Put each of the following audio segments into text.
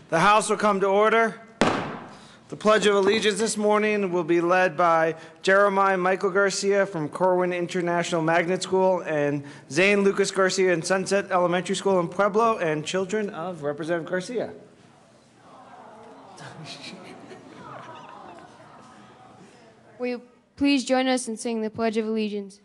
The House will come to order. The Pledge of Allegiance this morning will be led by Jeremiah Michael Garcia from Corwin International Magnet School and Zane Lucas Garcia in Sunset Elementary School in Pueblo and children of Representative Garcia. Will you please join us in singing the Pledge of Allegiance?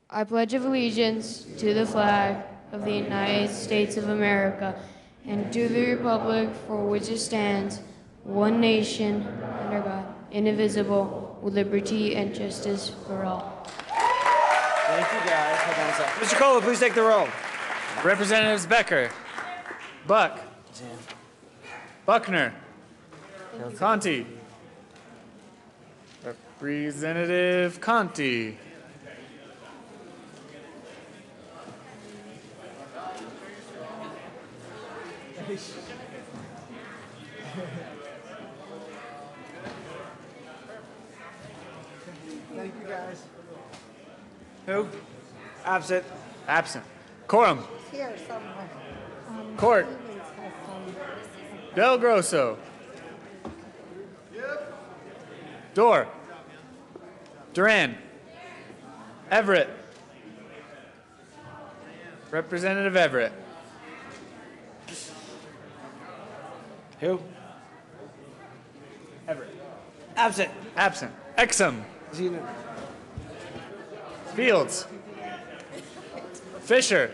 I pledge of allegiance to the flag of the United States of America and to the republic for which it stands, one nation, under God, indivisible, with liberty and justice for all. Thank you, guys. Hold on a second. Mr. Kohler, please take the roll. Representatives Becker, Buck, Buckner, Conti, Representative Conti, Thank you, guys. Who? Absent. absent. Quorum, Here somewhere. Court, Stevens has some. Del Grosso, Dorr, Duran, Everett, Representative Everett, Who? Everett, Absent. absent. Exum, Is he in it? Fields, Fisher,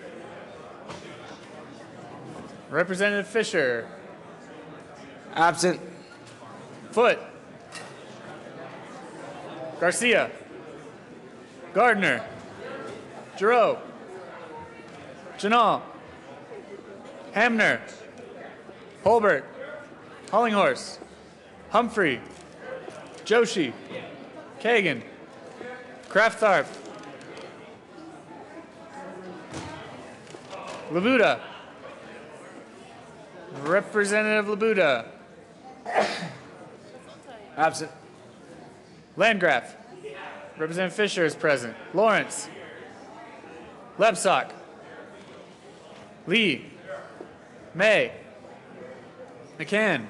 Representative Fisher, Absent. Foote, Garcia, Gardner, Giroux, Janal, Hamner, Holbert, Hollinghorse, Humphrey, Joshi, Kagan, Kraft-Tharp, Labuda, Representative Labuda, Absent. Landgraf, Representative Fisher is present. Lawrence, Lebsock, Lee, May, McCann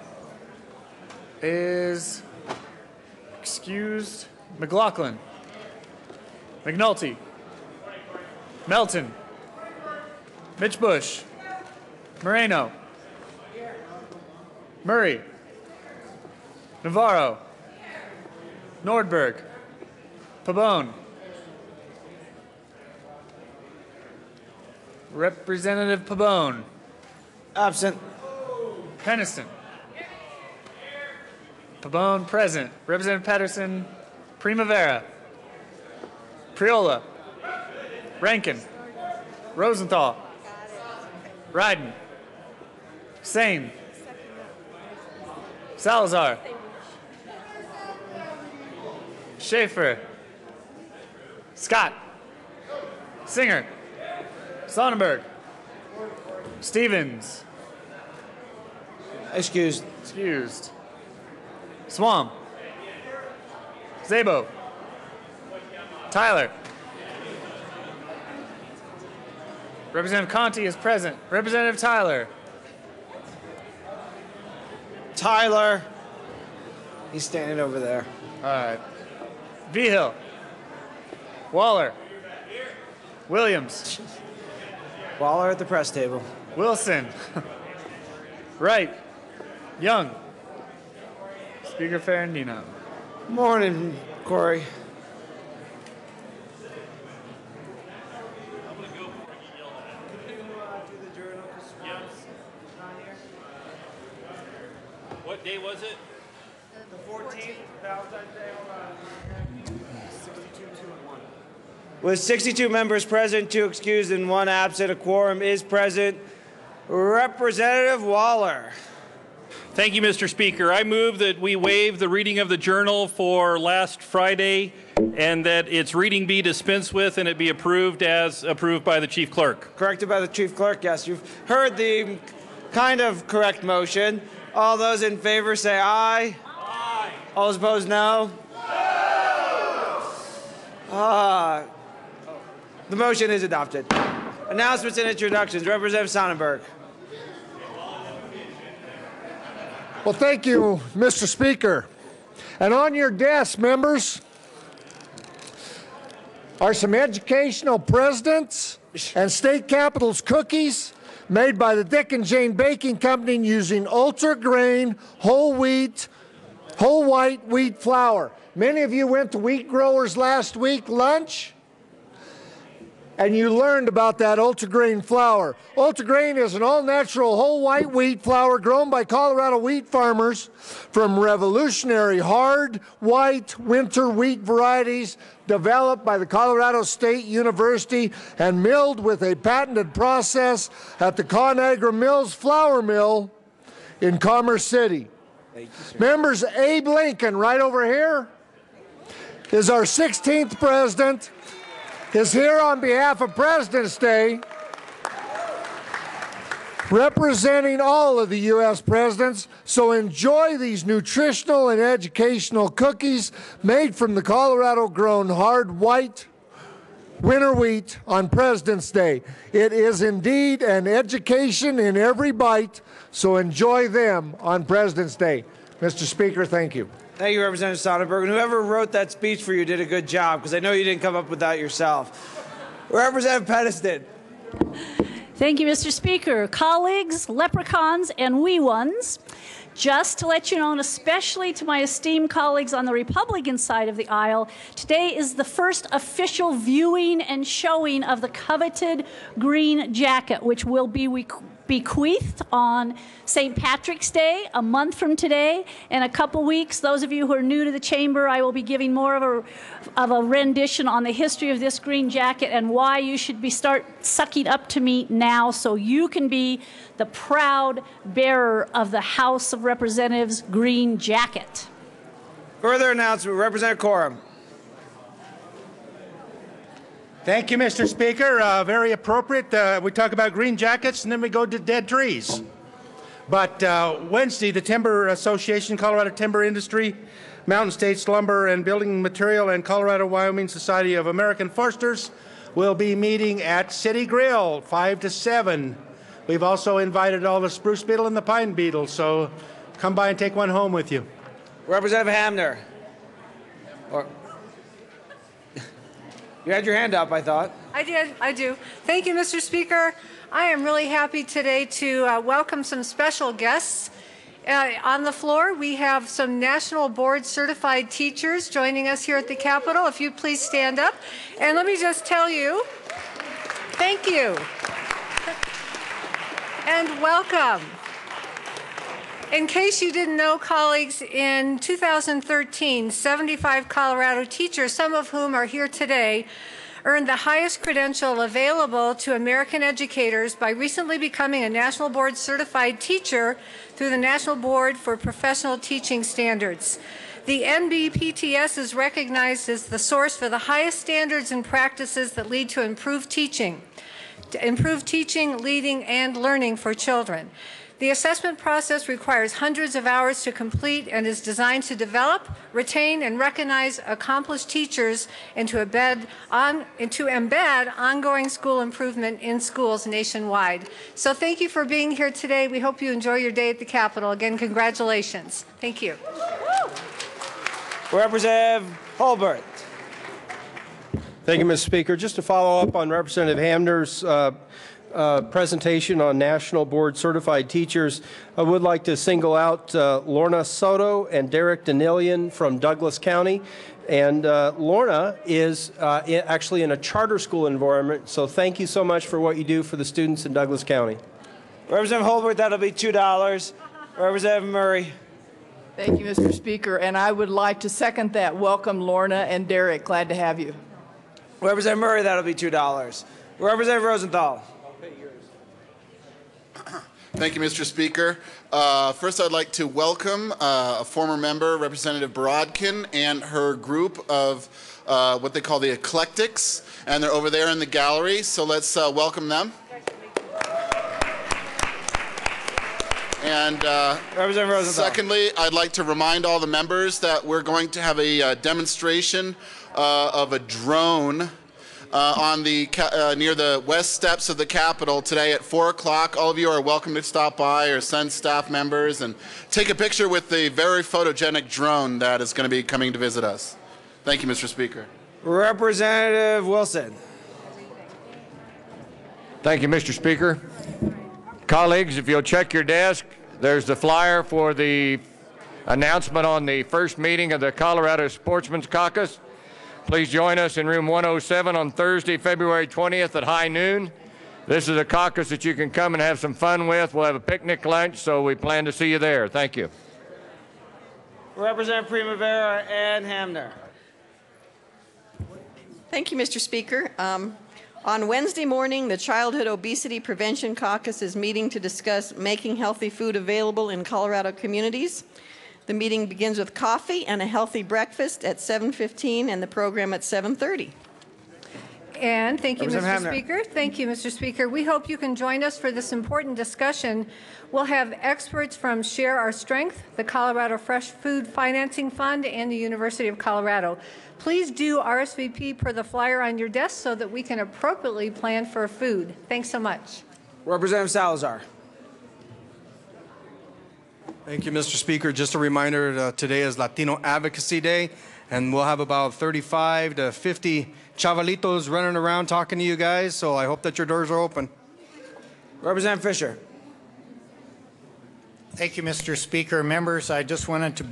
is excused. McLaughlin, McNulty, Melton, Mitch Bush, Moreno, Murray, Navarro, Nordberg, Pabon, Representative Pabon, Absent. Peniston, Pabon present. Representative Patterson, Primavera, Priola, Rankin, Rosenthal, Ryden, Sane, Salazar, Schaefer, Scott, Singer, Sonnenberg, Stevens, Excused. excused, Swam, Zabo, Tyler, Representative Conti is present. Representative Tyler, Tyler. He's standing over there. all right, Vigil, Waller, Williams, Waller at the press table. Wilson, Wright, Young, Speaker Ferrandino. Morning, Corey. What day was it? The 14th, Valentine's Day. Hold on. 62, 2, and 1. With 62 members present, 2 excused, and 1 absent, a quorum is present. Representative Waller. Thank you, Mr. Speaker. I move that we waive the reading of the journal for last Friday and that its reading be dispensed with and it be approved as approved by the Chief Clerk. Corrected by the Chief Clerk. Yes, you've heard the kind of correct motion. All those in favor say aye. Aye. All those opposed, no. The motion is adopted. Announcements and introductions. Representative Sonnenberg. Well, thank you, Mr. Speaker. And on your desk, members, are some educational presidents and state capitals cookies made by the Dick and Jane Baking Company using ultra-grain whole white wheat flour. Many of you went to Wheat Growers last week lunch, and you learned about that ultra-grain flour. Ultra-grain is an all-natural whole white wheat flour grown by Colorado wheat farmers from revolutionary hard white winter wheat varieties developed by the Colorado State University and milled with a patented process at the ConAgra Mills Flour Mill in Commerce City. Members, Abe Lincoln, right over here, is our 16th president, is here on behalf of President's Day, representing all of the U.S. presidents. So enjoy these nutritional and educational cookies made from the Colorado-grown hard white winter wheat on President's Day. It is indeed an education in every bite, so enjoy them on President's Day. Mr. Speaker, thank you. Thank you, Representative Sonnenberg. And whoever wrote that speech for you did a good job, because I know you didn't come up with that yourself. Representative Pettiston. Thank you, Mr. Speaker. Colleagues, leprechauns, and wee ones, just to let you know, and especially to my esteemed colleagues on the Republican side of the aisle, today is the first official viewing and showing of the coveted green jacket, which will be bequeathed on St. Patrick's Day, a month from today. In a couple weeks, those of you who are new to the chamber, I will be giving more of a rendition on the history of this green jacket and why you should start sucking up to me now so you can be the proud bearer of the House of Representatives green jacket. Further announcement, Representative Corum. Thank you, Mr. Speaker. Very appropriate. We talk about green jackets and then we go to dead trees. But Wednesday, the Timber Association, Colorado Timber Industry, Mountain States Lumber and Building Material, and Colorado-Wyoming Society of American Foresters will be meeting at City Grill, 5 to 7. We've also invited all the spruce beetle and the pine beetle, so come by and take one home with you. Representative Hamner. You had your hand up, I thought. I do. Thank you, Mr. Speaker. I am really happy today to welcome some special guests. On the floor, we have some National Board Certified teachers joining us here at the Capitol. If you please stand up. And let me just tell you, thank you. And welcome. In case you didn't know, colleagues, in 2013, 75 Colorado teachers, some of whom are here today, earned the highest credential available to American educators by recently becoming a National Board Certified teacher through the National Board for Professional Teaching Standards. The NBPTS is recognized as the source for the highest standards and practices that lead to improved teaching, leading, and learning for children. The assessment process requires hundreds of hours to complete and is designed to develop, retain, and recognize accomplished teachers and to embed ongoing school improvement in schools nationwide. So thank you for being here today. We hope you enjoy your day at the Capitol. Again, congratulations. Thank you. Representative Holbert. Thank you, Mr. Speaker. Just to follow up on Representative Hamner's presentation on National Board Certified Teachers, I would like to single out Lorna Soto and Derek Danilian from Douglas County. And Lorna is actually in a charter school environment, so thank you so much for what you do for the students in Douglas County. Representative Holbert, that'll be $2. Representative Murray. Thank you, Mr. Speaker, and I would like to second that. Welcome, Lorna and Derek. Glad to have you. Representative Murray, that'll be $2. Representative Rosenthal. Thank you, Mr. Speaker. First, I'd like to welcome a former member, Representative Borodkin, and her group of what they call the Eclectics, and they're over there in the gallery, so let's welcome them. And secondly, I'd like to remind all the members that we're going to have a demonstration of a drone on the near the west steps of the Capitol today at 4 o'clock. All of you are welcome to stop by or send staff members and take a picture with the very photogenic drone that is going to be coming to visit us. Thank you, Mr. Speaker. Representative Wilson. Thank you, Mr. Speaker. Colleagues, if you'll check your desk, there's the flyer for the announcement on the first meeting of the Colorado Sportsman's Caucus. Please join us in room 107 on Thursday, February 20th at high noon. This is a caucus that you can come and have some fun with. We'll have a picnic lunch, so we plan to see you there. Thank you. Representative Primavera and Hamner. Thank you, Mr. Speaker. On Wednesday morning, the Childhood Obesity Prevention Caucus is meeting to discuss making healthy food available in Colorado communities. The meeting begins with coffee and a healthy breakfast at 7:15 and the program at 7:30. And thank you, Mr. Speaker. Thank you, Mr. Speaker. We hope you can join us for this important discussion. We'll have experts from Share Our Strength, the Colorado Fresh Food Financing Fund, and the University of Colorado. Please do RSVP per the flyer on your desk so that we can appropriately plan for food. Thanks so much. Representative Salazar. Thank you, Mr. Speaker. Just a reminder, today is Latino Advocacy Day, and we'll have about 35 to 50 chavalitos running around talking to you guys, so I hope that your doors are open. Representative Fisher. Thank you, Mr. Speaker. Members, I just wanted to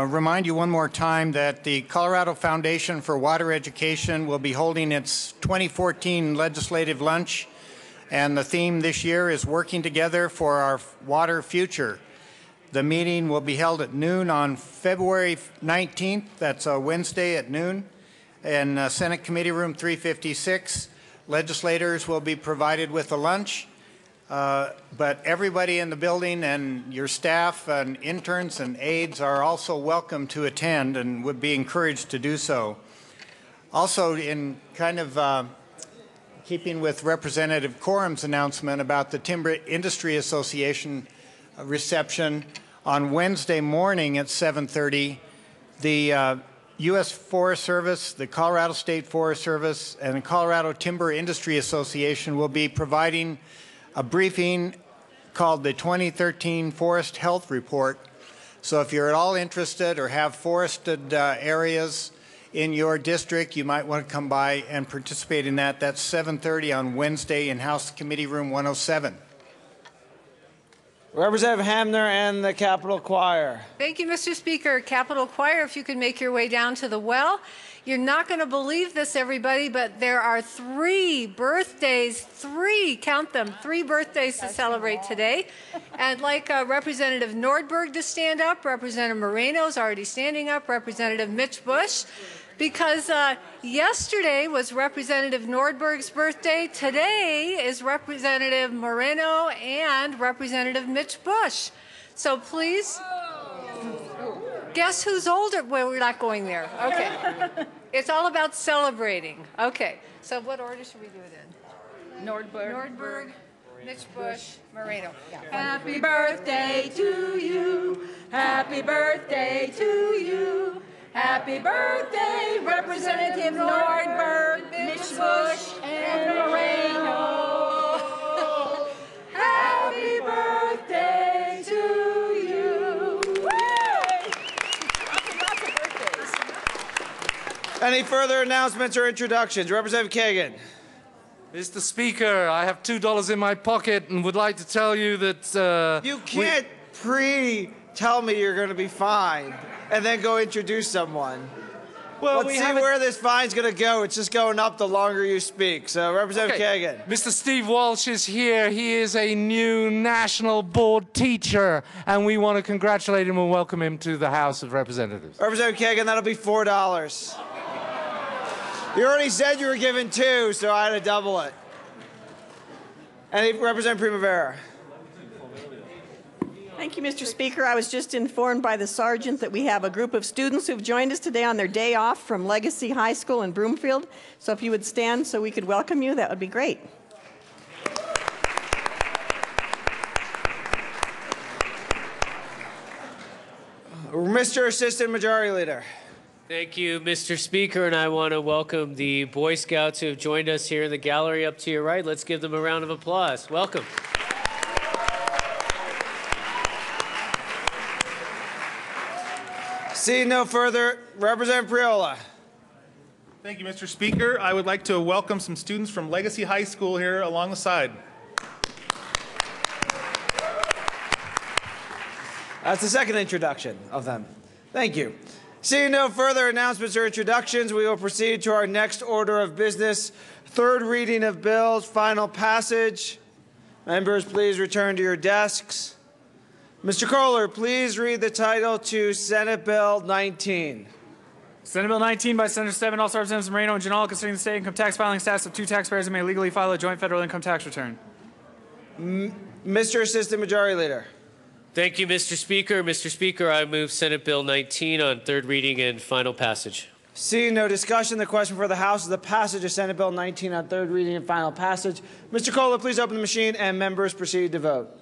remind you one more time that the Colorado Foundation for Water Education will be holding its 2014 legislative lunch, and the theme this year is Working Together for Our Water Future. The meeting will be held at noon on February 19th, that's a Wednesday at noon, in Senate Committee Room 356. Legislators will be provided with a lunch. But everybody in the building and your staff and interns and aides are also welcome to attend and would be encouraged to do so. Also, in kind of keeping with Representative Corum's announcement about the Timber Industry Association reception, on Wednesday morning at 7:30, the U.S. Forest Service, the Colorado State Forest Service, and the Colorado Timber Industry Association will be providing a briefing called the 2013 Forest Health Report. So if you're at all interested or have forested areas in your district, you might want to come by and participate in that. That's 7:30 on Wednesday in House Committee Room 107. Representative Hamner and the Capitol Choir. Thank you, Mr. Speaker. Capitol Choir, if you could make your way down to the well. You're not going to believe this, everybody, but there are 3 birthdays, 3, count them, 3 birthdays to celebrate today. I'd like Representative Nordberg to stand up. Representative Moreno's already standing up. Representative Mitch Bush. Because yesterday was Representative Nordberg's birthday. Today is Representative Moreno and Representative Mitch Bush. So please, guess who's older? Well, we're not going there. Okay. It's all about celebrating. Okay. So what order should we do it in? Nordberg, Mitch Bush, Moreno. Yeah. Happy birthday to you. Happy birthday to you. Happy birthday, Representative Nordberg, Mitch Bush, and Moreno. Happy birthday to you. Any further announcements or introductions? Representative Kagan. Mr. Speaker, I have $2 in my pocket and would like to tell you that... you can't tell me you're going to be fined and then go introduce someone. Well, let's see where this fine's going to go. It's just going up the longer you speak. So, Representative Kagan. Mr. Steve Walsh is here. He is a new national board teacher, and we want to congratulate him and welcome him to the House of Representatives. Representative Kagan, that'll be $4. You already said you were given 2, so I had to double it. And Representative Primavera. Thank you, Mr. Speaker. I was just informed by the sergeant that we have a group of students who've joined us today on their day off from Legacy High School in Broomfield. So if you would stand so we could welcome you, that would be great. Mr. Assistant Majority Leader. Thank you, Mr. Speaker, and I want to welcome the Boy Scouts who have joined us here in the gallery up to your right. Let's give them a round of applause. Welcome. Seeing no further, Representative Priola. Thank you, Mr. Speaker. I would like to welcome some students from Legacy High School here along the side. That's the second introduction of them. Thank you. Seeing no further announcements or introductions, we will proceed to our next order of business. Third reading of bills, final passage. Members, please return to your desks. Mr. Kohler, please read the title to Senate Bill 19. Senate Bill 19 by Senator Stebbins, also Representatives Moreno and Ginal, concerning the state income tax filing status of 2 taxpayers who may legally file a joint federal income tax return. Mr. Assistant Majority Leader. Thank you, Mr. Speaker. Mr. Speaker, I move Senate Bill 19 on third reading and final passage. Seeing no discussion, the question for the House is the passage of Senate Bill 19 on third reading and final passage. Mr. Kohler, please open the machine and members proceed to vote.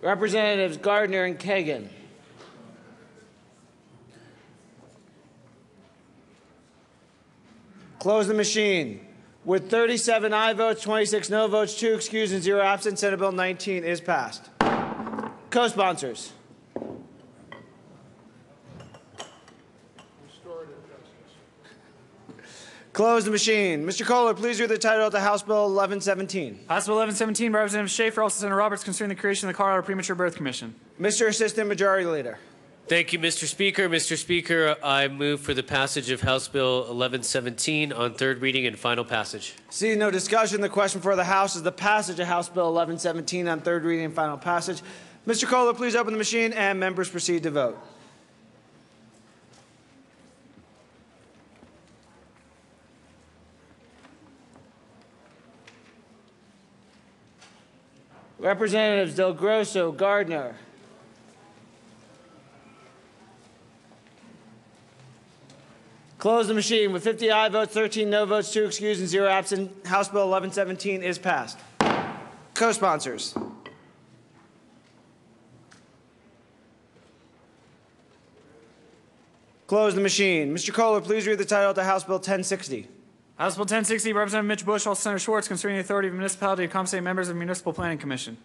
Representatives Gardner and Kagan. Close the machine. With 37 aye votes, 26 no votes, 2 excused, and 0 absent, Senate Bill 19 is passed. Co-sponsors. Close the machine. Mr. Kohler, please read the title to House Bill 1117. House Bill 1117 by Representative Schaefer, also Senator Roberts, concerning the creation of the Colorado Premature Birth Commission. Mr. Assistant Majority Leader. Thank you, Mr. Speaker. Mr. Speaker, I move for the passage of House Bill 1117 on third reading and final passage. Seeing no discussion, the question for the House is the passage of House Bill 1117 on third reading and final passage. Mr. Kohler, please open the machine and members proceed to vote. Representatives Del Grosso, Gardner. Close the machine. With 50 aye votes, 13 no votes, 2 excused, and 0 absent, House Bill 1117 is passed. Co-sponsors. Close the machine. Mr. Kohler, please read the title to House Bill 1060. House Bill 1060, Representative Mitch Bush, also Senator Schwartz, concerning the authority of a municipality to compensate members of the Municipal Planning Commission.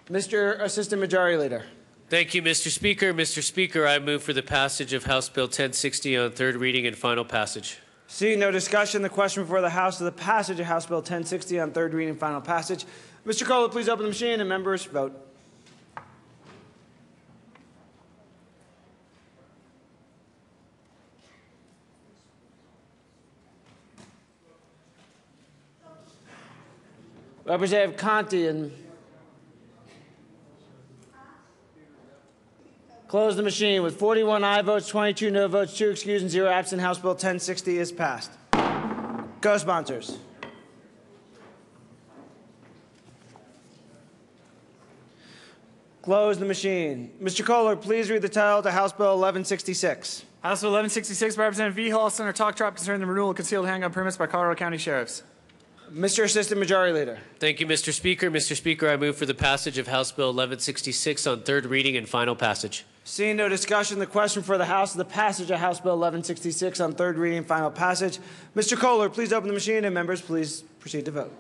Mr. Assistant Majority Leader. Thank you, Mr. Speaker. Mr. Speaker, I move for the passage of House Bill 1060 on third reading and final passage. Seeing no discussion, the question before the House is the passage of House Bill 1060 on third reading and final passage. Mr. Kohler, please open the machine and members vote. Representative Conti and close the machine. With 41 aye votes, 22 no votes, 2 excused, and 0 absent, House Bill 1060 is passed. Co-sponsors. Close the machine. Mr. Kohler, please read the title to House Bill 1166. House Bill 1166 by Representative V. Hall, Senator Talktrop, concerning the renewal of concealed handgun permits by Colorado County Sheriffs. Mr. Assistant Majority Leader. Thank you, Mr. Speaker. Mr. Speaker, I move for the passage of House Bill 1166 on third reading and final passage. Seeing no discussion, the question for the House is the passage of House Bill 1166 on third reading and final passage. Mr. Kohler, please open the machine, and members, please proceed to vote.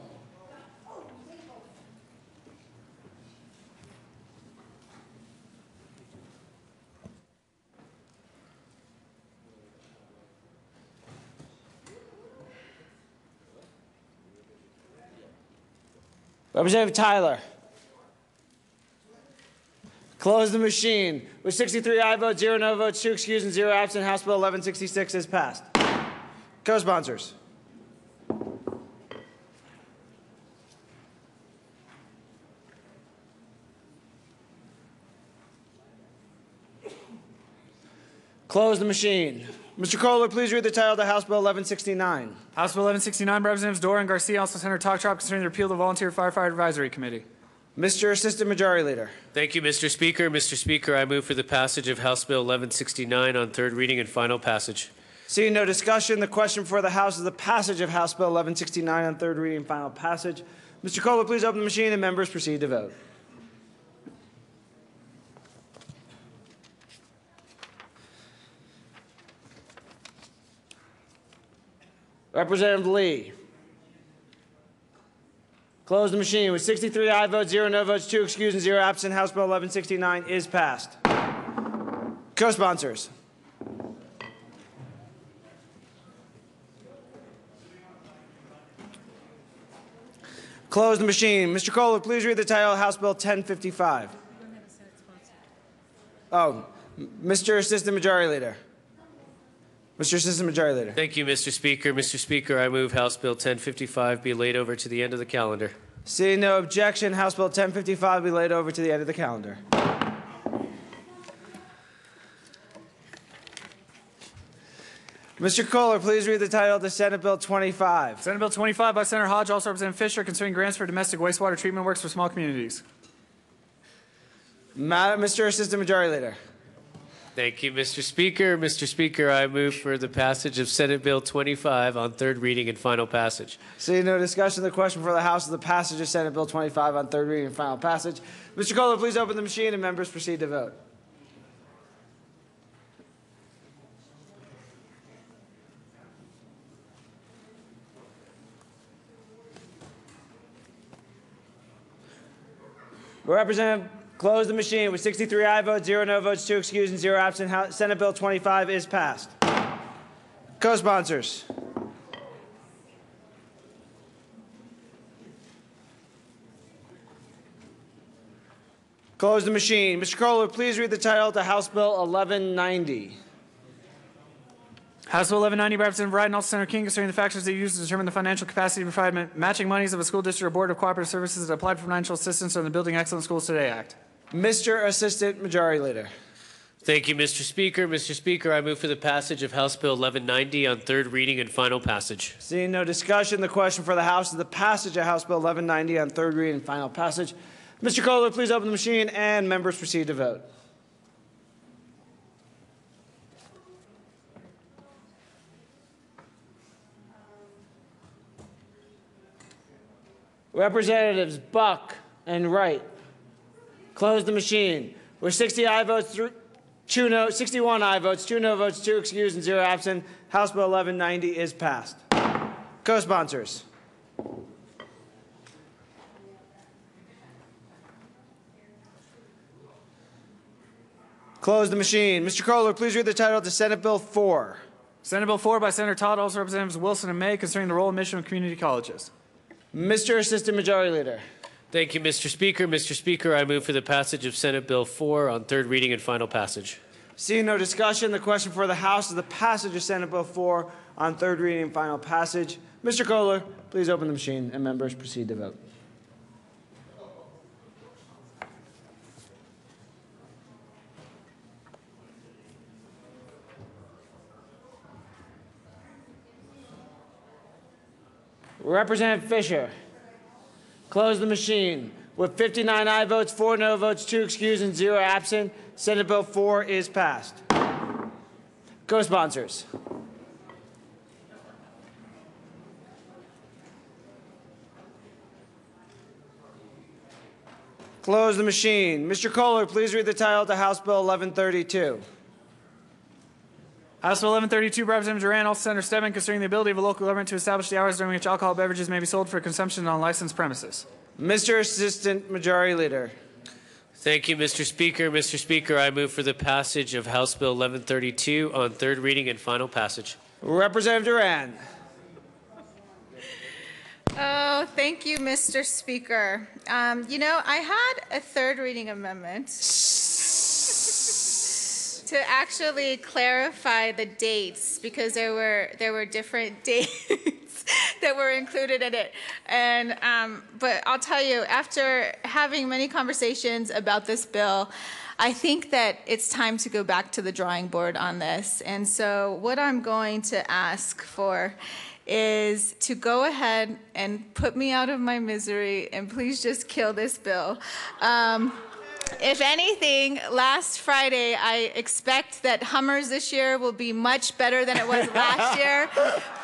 Representative Tyler. Close the machine. With 63 aye votes, 0 no votes, 2 excused, and 0 absent, House Bill 1166 is passed. Co-sponsors. Close the machine. Mr. Kohler, please read the title of the House Bill 1169. House Bill 1169, Representatives Dora and Garcia, also Senator Talktrop, concerning the repeal of the Volunteer Firefighter Advisory Committee. Mr. Assistant Majority Leader. Thank you, Mr. Speaker. Mr. Speaker, I move for the passage of House Bill 1169 on third reading and final passage. Seeing no discussion, the question for the House is the passage of House Bill 1169 on third reading and final passage. Mr. Kohler, please open the machine and members proceed to vote. Representative Lee. Close the machine. With 63 aye votes, 0 no votes, 2 excused, and 0 absent, House Bill 1169 is passed. Co-sponsors. Close the machine. Mr. Kohler, please read the title of House Bill 1055. Oh, Mr. Assistant Majority Leader. Mr. Assistant Majority Leader. Thank you, Mr. Speaker. Mr. Speaker, I move House Bill 1055 be laid over to the end of the calendar. Seeing no objection, House Bill 1055 be laid over to the end of the calendar. Mr. Kohler, please read the title of the Senate Bill 25. Senate Bill 25 by Senator Hodge, also Representative Fisher, concerning grants for domestic wastewater treatment works for small communities. Mr. Assistant Majority Leader. Thank you, Mr. Speaker. Mr. Speaker, I move for the passage of Senate Bill 25 on third reading and final passage. Seeing no discussion, the question for the House is the passage of Senate Bill 25 on third reading and final passage. Mr. Kohler, please open the machine and members proceed to vote. Representative, close the machine. With 63 aye votes, 0 no votes, 2 excused, and 0 absent, Senate Bill 25 is passed. Co-sponsors. Close the machine. Mr. Kohler, please read the title to House Bill 1190. House Bill 1190 by Representative Wright and also Senator King, concerning the factors they use to determine the financial capacity to provide matching monies of a school district or board of cooperative services that applied for financial assistance under the Building Excellent Schools Today Act. Mr. Assistant Majority Leader. Thank you, Mr. Speaker. Mr. Speaker, I move for the passage of House Bill 1190 on third reading and final passage. Seeing no discussion, the question for the House is the passage of House Bill 1190 on third reading and final passage. Mr. Kohler, please open the machine and members proceed to vote. Representatives Buck and Wright. Close the machine. With 60 aye votes, 61 aye votes, 2 no votes, 2 excused, and 0 absent, House Bill 1190 is passed. Co-sponsors. Close the machine. Mr. Kohler, please read the title to Senate Bill 4. Senate Bill 4 by Senator Todd, also Representatives Wilson and May, concerning the role and mission of community colleges. Mr. Assistant Majority Leader. Thank you, Mr. Speaker. Mr. Speaker, I move for the passage of Senate Bill 4 on third reading and final passage. Seeing no discussion, the question for the House is the passage of Senate Bill 4 on third reading and final passage. Mr. Kohler, please open the machine and members proceed to vote. Representative Fisher. Close the machine. With 59 aye votes, 4 no votes, 2 excused, and 0 absent, Senate Bill 4 is passed. Co-sponsors. Close the machine. Mr. Kohler, please read the title to House Bill 1132. House Bill 1132, Representative Duran, also Senator Stebbins, concerning the ability of a local government to establish the hours during which alcohol beverages may be sold for consumption on licensed premises. Mr. Assistant Majority Leader. Thank you, Mr. Speaker. Mr. Speaker, I move for the passage of House Bill 1132 on third reading and final passage. Representative Duran. Oh, thank you, Mr. Speaker. You know, I had a third reading amendment to actually clarify the dates, because there were different dates that were included in it. And but I'll tell you, after having many conversations about this bill, I think that it's time to go back to the drawing board on this. And so what I'm going to ask for is to go ahead and put me out of my misery and please just kill this bill. If anything, last Friday, I expect that Hummers this year will be much better than it was last year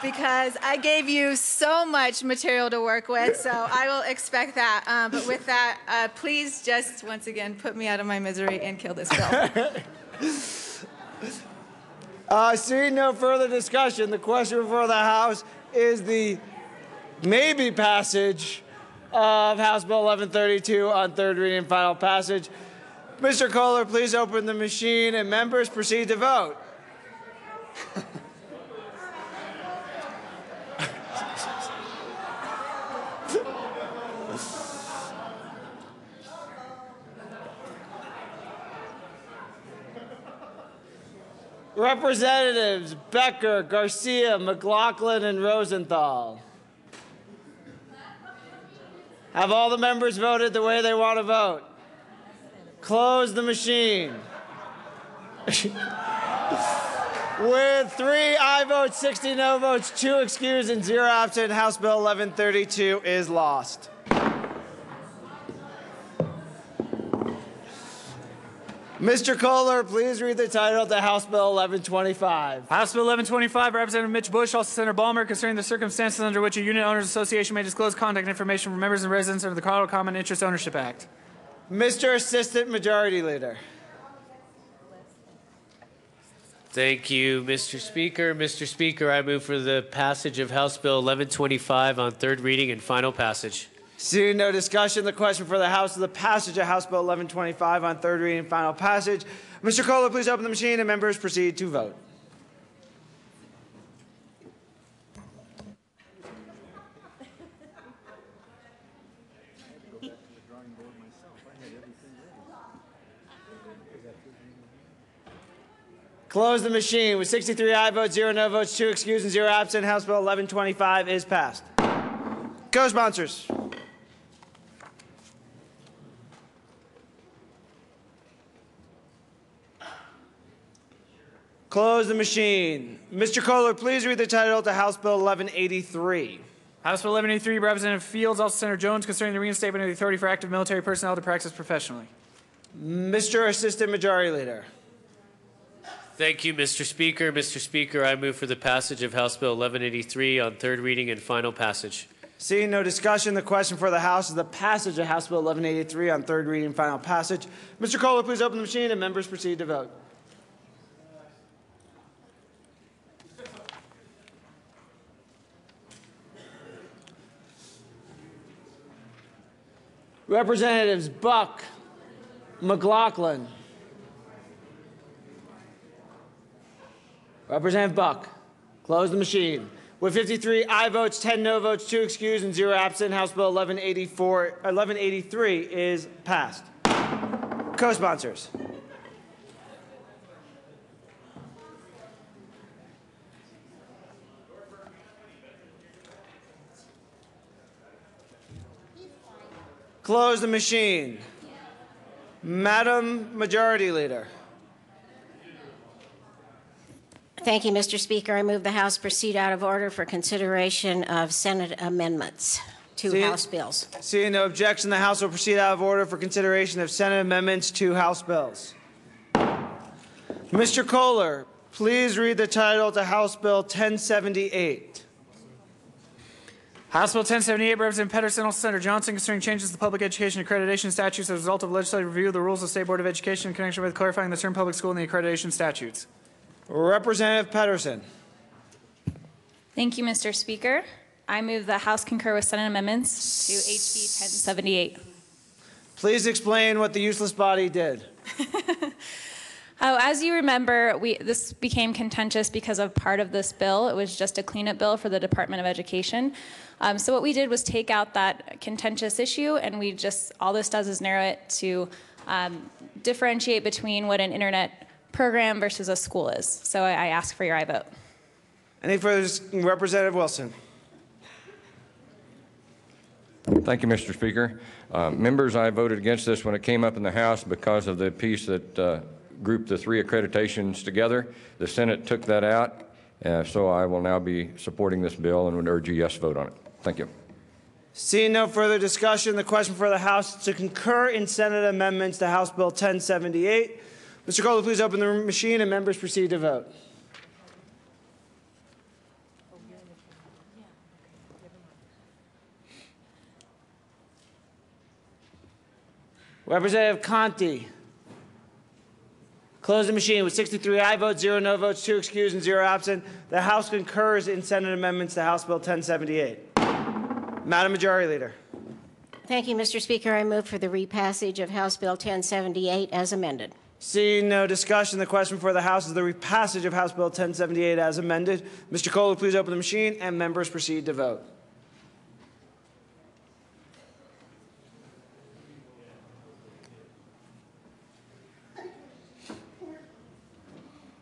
because I gave you so much material to work with, so I will expect that. But with that, please just once again put me out of my misery and kill this bill. Seeing no further discussion, the question before the House is the maybe passage of House Bill 1132 on third reading and final passage. Mr. Kohler, please open the machine and members proceed to vote. Representatives Becker, Garcia, McLaughlin, and Rosenthal. Have all the members voted the way they want to vote? Close the machine. With 3 aye votes, 60 no votes, 2 excused, and 0 absent, House Bill 1132 is lost. Mr. Kohler, please read the title to House Bill 1125. House Bill 1125, Representative Mitch Bush, also Senator Balmer, concerning the circumstances under which a unit owners association may disclose contact information from members and residents under the Colorado Common Interest Ownership Act. Mr. Assistant Majority Leader. Thank you, Mr. Speaker. Mr. Speaker, I move for the passage of House Bill 1125 on third reading and final passage. Seeing no discussion, the question for the House is the passage of House Bill 1125 on third reading and final passage. Mr. Kohler, please open the machine and members proceed to vote. Close the machine. With 63 aye votes, 0 no votes, 2 excused, and 0 absent, House Bill 1125 is passed. Co-sponsors. Close the machine. Mr. Kohler, please read the title to House Bill 1183. House Bill 1183, Representative Fields, also Senator Jones, concerning the reinstatement of the authority for active military personnel to practice professionally. Mr. Assistant Majority Leader. Thank you, Mr. Speaker. Mr. Speaker, I move for the passage of House Bill 1183 on third reading and final passage. Seeing no discussion, the question for the House is the passage of House Bill 1183 on third reading and final passage. Mr. Kohler, please open the machine and members proceed to vote. Representatives Buck, McLaughlin. Representative Buck, close the machine. With 53 aye votes, 10 no votes, 2 excused, and 0 absent, House Bill 1183 is passed. Co-sponsors. Close the machine. Madam Majority Leader. Thank you, Mr. Speaker. I move the House proceed out of order for consideration of Senate amendments to House bills. Seeing no objection, the House will proceed out of order for consideration of Senate amendments to House bills. Mr. Kohler, please read the title to House Bill 1078. House Bill 1078, Representative Pedersen, also Senator Johnson, concerning changes to the public education accreditation statutes as a result of legislative review of the rules of the State Board of Education in connection with clarifying the term public school in the accreditation statutes. Representative Pedersen. Thank you, Mr. Speaker. I move the House concur with Senate amendments to HB 1078. Please explain what the useless body did. As you remember, this became contentious because of part of this bill. It was just a cleanup bill for the Department of Education. So what we did was take out that contentious issue, and all this does is narrow it to differentiate between what an internet program versus a school is. So I ask for your aye vote. Any further? Representative Wilson. Thank you, Mr. Speaker. Members, I voted against this when it came up in the House because of the piece that grouped the 3 accreditations together. The Senate took that out, so I will now be supporting this bill and would urge a yes vote on it. Thank you. Seeing no further discussion, the question for the House is to concur in Senate amendments to House Bill 1078. Mr. Kohler, please open the machine and members proceed to vote. Representative Conti. Close the machine with 63 aye votes, 0 no votes, 2 excused, and 0 absent. The House concurs in Senate amendments to House Bill 1078. Madam Majority Leader. Thank you, Mr. Speaker. I move for the repassage of House Bill 1078 as amended. Seeing no discussion, the question for the House is the repassage of House Bill 1078 as amended. Mr. Kohler, please open the machine and members proceed to vote.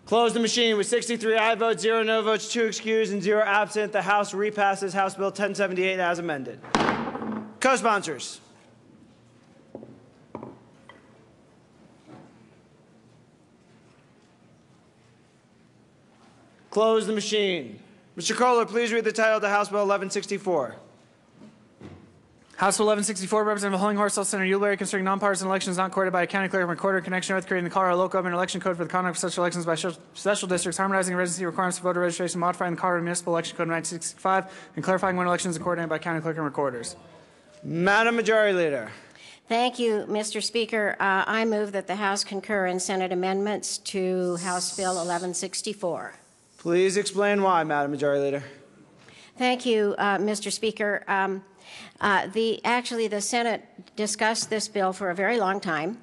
Close the machine with 63 aye votes, 0 no votes, 2 excused, and 0 absent. The House repasses House Bill 1078 as amended. Co-sponsors. Close the machine. Mr. Kohler, please read the title to House Bill 1164. House Bill 1164, Representative Hollinghorst, Senator Uleberry, concerning nonpartisan elections not courted by a county clerk and recorder in connection with creating the Colorado Local Government Election Code for the conduct of such elections by special districts, harmonizing residency requirements for voter registration, modifying the Colorado Municipal Election Code of 1965, and clarifying when elections are coordinated by county clerk and recorders. Madam Majority Leader. Thank you, Mr. Speaker. I move that the House concur in Senate amendments to House Bill 1164. Please explain why, Madam Majority Leader. Thank you, Mr. Speaker. Actually, the Senate discussed this bill for a very long time.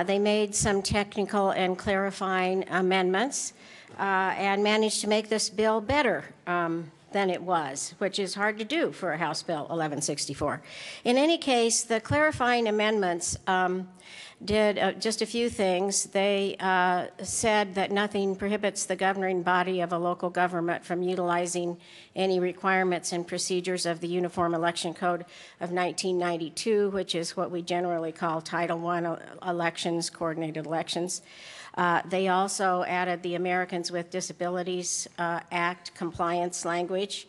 They made some technical and clarifying amendments and managed to make this bill better than it was, which is hard to do for a House Bill 1164. In any case, the clarifying amendments did just a few things. They said that nothing prohibits the governing body of a local government from utilizing any requirements and procedures of the Uniform Election Code of 1992, which is what we generally call Title I elections, coordinated elections. They also added the Americans with Disabilities Act compliance language.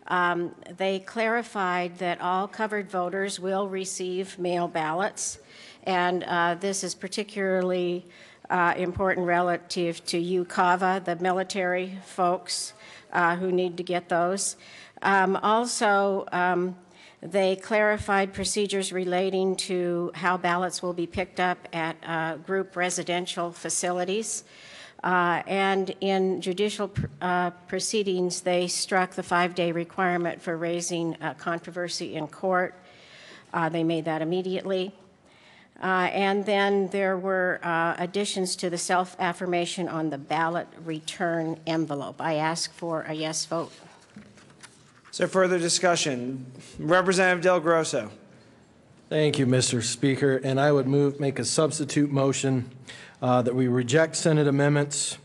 They clarified that all covered voters will receive mail ballots. And this is particularly important relative to UCAVA, the military folks who need to get those. Also, they clarified procedures relating to how ballots will be picked up at group residential facilities. And in judicial proceedings, they struck the 5-day requirement for raising controversy in court. They made that immediately. And then there were additions to the self-affirmation on the ballot return envelope. I ask for a yes vote. Is there further discussion? Representative Del Grosso. Thank you, Mr. Speaker. And I would make a substitute motion that we reject Senate amendments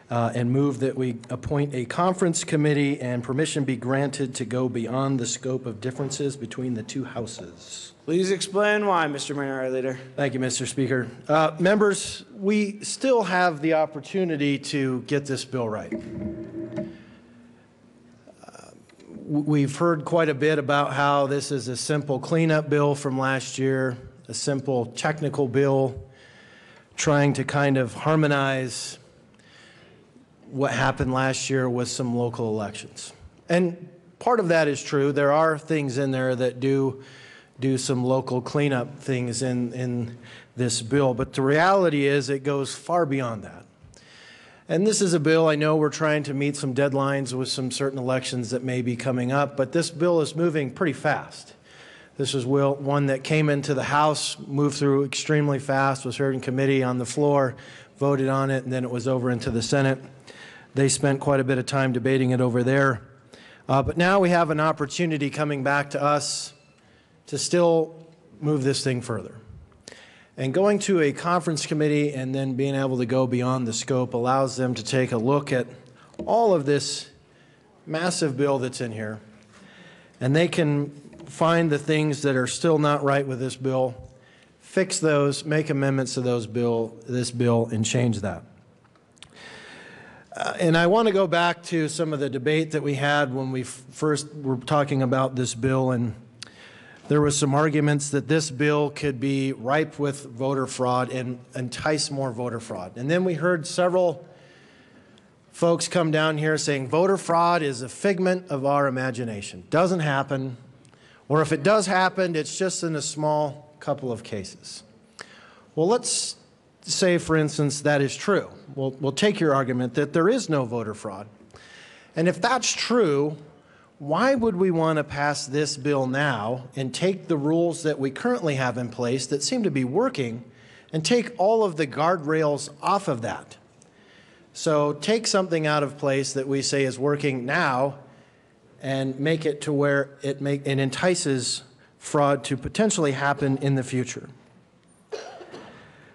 and move that we appoint a conference committee and permission be granted to go beyond the scope of differences between the two houses. Please explain why, Mr. Minority Leader. Thank you, Mr. Speaker. Members, we still have the opportunity to get this bill right. We've heard quite a bit about how this is a simple cleanup bill from last year, a simple technical bill trying to kind of harmonize what happened last year with some local elections. And part of that is true. There are things in there that do some local cleanup things in this bill, but the reality is it goes far beyond that. And this is a bill, I know we're trying to meet some deadlines with some certain elections that may be coming up, but this bill is moving pretty fast. This is one that came into the House, moved through extremely fast, was heard in committee on the floor, voted on it, and then it was over into the Senate. They spent quite a bit of time debating it over there. But now we have an opportunity coming back to us to still move this thing further. And going to a conference committee and then being able to go beyond the scope allows them to take a look at all of this massive bill that's in here. And they can find the things that are still not right with this bill, fix those, make amendments to this bill, and change that. And I want to go back to some of the debate that we had when we first were talking about this bill, and there was some arguments that this bill could be ripe with voter fraud and entice more voter fraud. And then we heard several folks come down here saying voter fraud is a figment of our imagination. Doesn't happen. Or if it does happen, it's just in a small couple of cases. Well, let's say, for instance, that is true. We'll take your argument that there is no voter fraud. And if that's true, why would we want to pass this bill now and take the rules that we currently have in place that seem to be working and take all of the guardrails off of that? So take something out of place that we say is working now and make it to where it entices fraud to potentially happen in the future.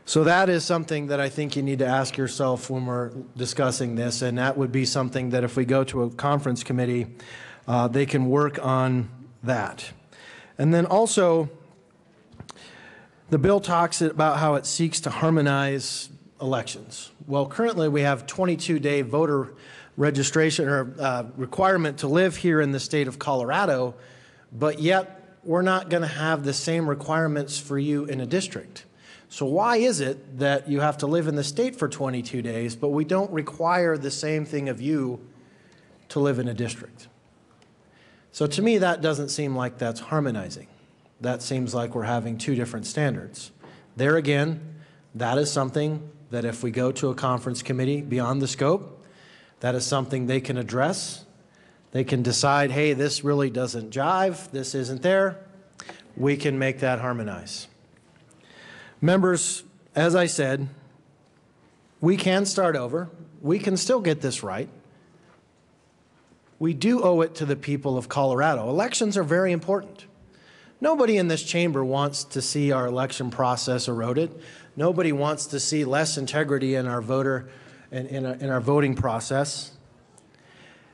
So that is something that I think you need to ask yourself when we're discussing this, and that would be something that if we go to a conference committee, they can work on that. And then also, the bill talks about how it seeks to harmonize elections. Well, currently we have 22-day voter registration or requirement to live here in the state of Colorado, but yet we're not going to have the same requirements for you in a district. So why is it that you have to live in the state for 22 days, but we don't require the same thing of you to live in a district? So to me, that doesn't seem like that's harmonizing. That seems like we're having two different standards. There again, that is something that if we go to a conference committee beyond the scope, that is something they can address. They can decide, hey, this really doesn't jive, this isn't there. We can make that harmonize. Members, as I said, we can start over. We can still get this right. We do owe it to the people of Colorado. Elections are very important. Nobody in this chamber wants to see our election process eroded. Nobody wants to see less integrity in our in our voting process.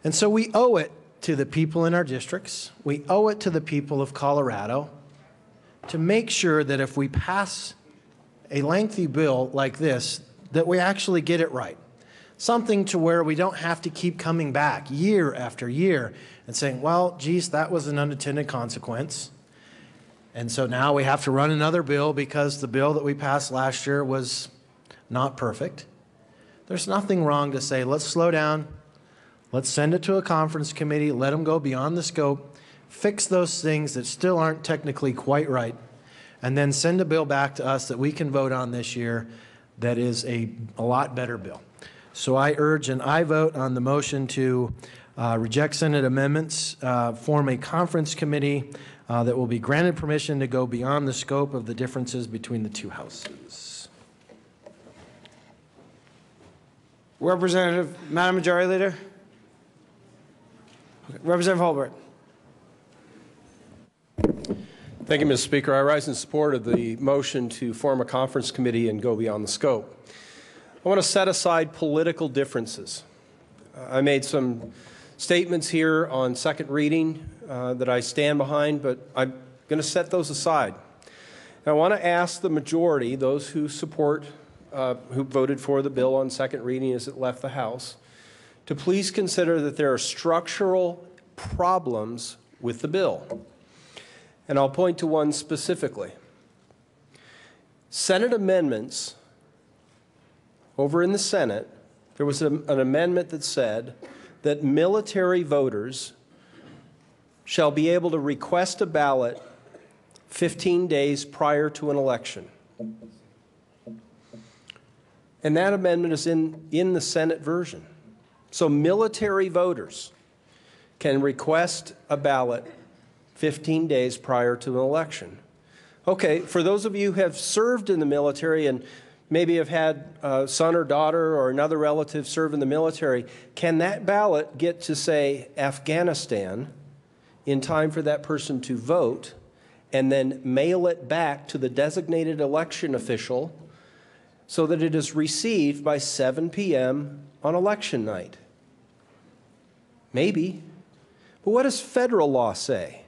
And so we owe it to the people in our districts. We owe it to the people of Colorado to make sure that if we pass a lengthy bill like this, that we actually get it right. Something to where we don't have to keep coming back year after year and saying, well, geez, that was an unintended consequence. And so now we have to run another bill because the bill that we passed last year was not perfect. There's nothing wrong to say, let's slow down. Let's send it to a conference committee. Let them go beyond the scope. Fix those things that still aren't technically quite right. And then send a bill back to us that we can vote on this year that is a lot better bill. So I urge an aye vote on the motion to reject Senate amendments, form a conference committee that will be granted permission to go beyond the scope of the differences between the two houses. Madam Majority Leader. Okay. Representative Holbert. Thank you, Mr. Speaker. I rise in support of the motion to form a conference committee and go beyond the scope. I want to set aside political differences. I made some statements here on second reading that I stand behind, but I'm going to set those aside. And I want to ask the majority, those who support, who voted for the bill on second reading as it left the House, to please consider that there are structural problems with the bill. And I'll point to one specifically. Senate amendments, over in the Senate, there was an amendment that said that military voters shall be able to request a ballot 15 days prior to an election. And that amendment is in the Senate version. So military voters can request a ballot 15 days prior to an election. Okay, for those of you who have served in the military and maybe have had a son or daughter or another relative serve in the military, can that ballot get to, say, Afghanistan in time for that person to vote and then mail it back to the designated election official so that it is received by 7 p.m. on election night? Maybe. But what does federal law say?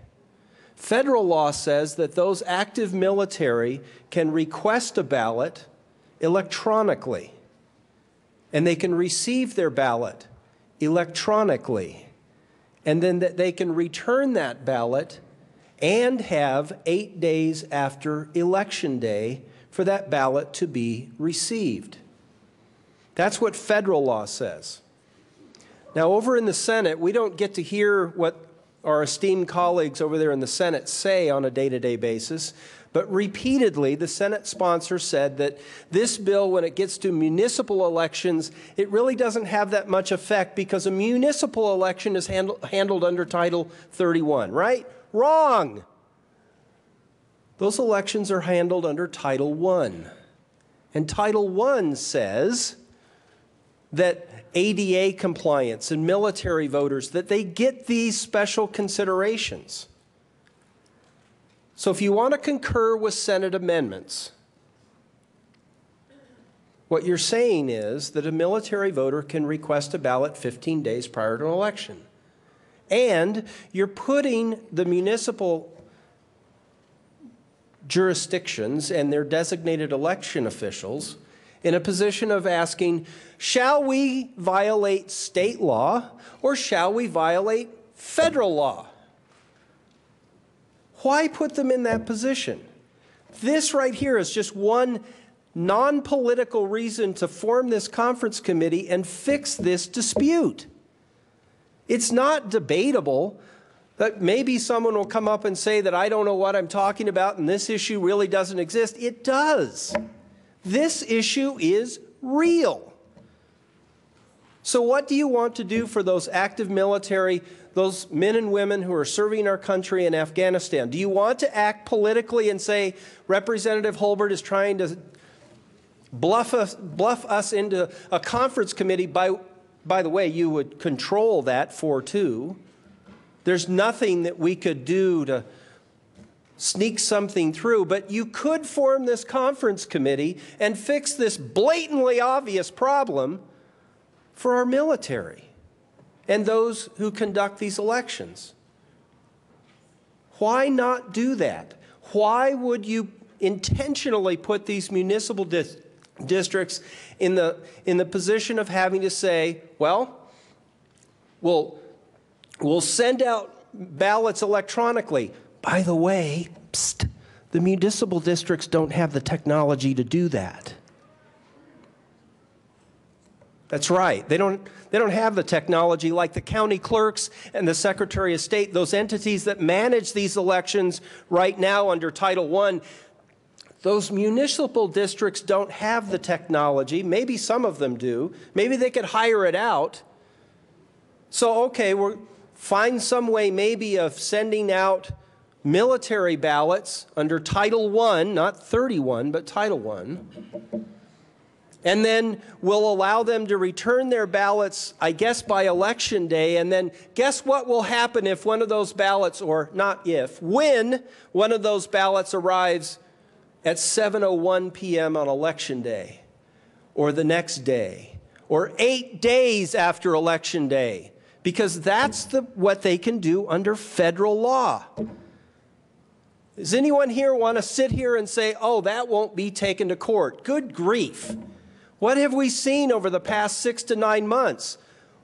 Federal law says that those active military can request a ballot electronically, and they can receive their ballot electronically, and then that they can return that ballot and have 8 days after Election Day for that ballot to be received. That's what federal law says. Now, over in the Senate, we don't get to hear what our esteemed colleagues over there in the Senate say on a day-to-day basis, but repeatedly the Senate sponsor said that this bill, when it gets to municipal elections, it really doesn't have that much effect because a municipal election is handled under Title 31, right? Wrong. Those elections are handled under Title I. And Title I says that ADA compliance and military voters, that they get these special considerations. So if you want to concur with Senate amendments, what you're saying is that a military voter can request a ballot 15 days prior to an election. And you're putting the municipal jurisdictions and their designated election officials in a position of asking, shall we violate state law or shall we violate federal law? Why put them in that position? This right here is just one non-political reason to form this conference committee and fix this dispute. It's not debatable that maybe someone will come up and say that I don't know what I'm talking about and this issue really doesn't exist. It does. This issue is real. So what do you want to do for those active military, those men and women who are serving our country in Afghanistan? Do you want to act politically and say Representative Holbert is trying to bluff us into a conference committee? By the way, you would control that 4-2. There's nothing that we could do to sneak something through, but you could form this conference committee and fix this blatantly obvious problem for our military and those who conduct these elections. Why not do that? Why would you intentionally put these municipal districts in the position of having to say, well, we'll send out ballots electronically. By the way, psst, the municipal districts don't have the technology to do that. That's right. They don't have the technology like the county clerks and the Secretary of State, those entities that manage these elections right now under Title I. Those municipal districts don't have the technology. Maybe some of them do. Maybe they could hire it out. So, okay, we'll find some way maybe of sending out military ballots under Title I, not 31, but Title I. And then we'll allow them to return their ballots, I guess, by Election Day. And then guess what will happen if one of those ballots, or not if, when one of those ballots arrives at 7:01 p.m. on Election Day, or the next day, or 8 days after Election Day, because that's what they can do under federal law. Does anyone here want to sit here and say, oh, that won't be taken to court? Good grief. What have we seen over the past 6 to 9 months?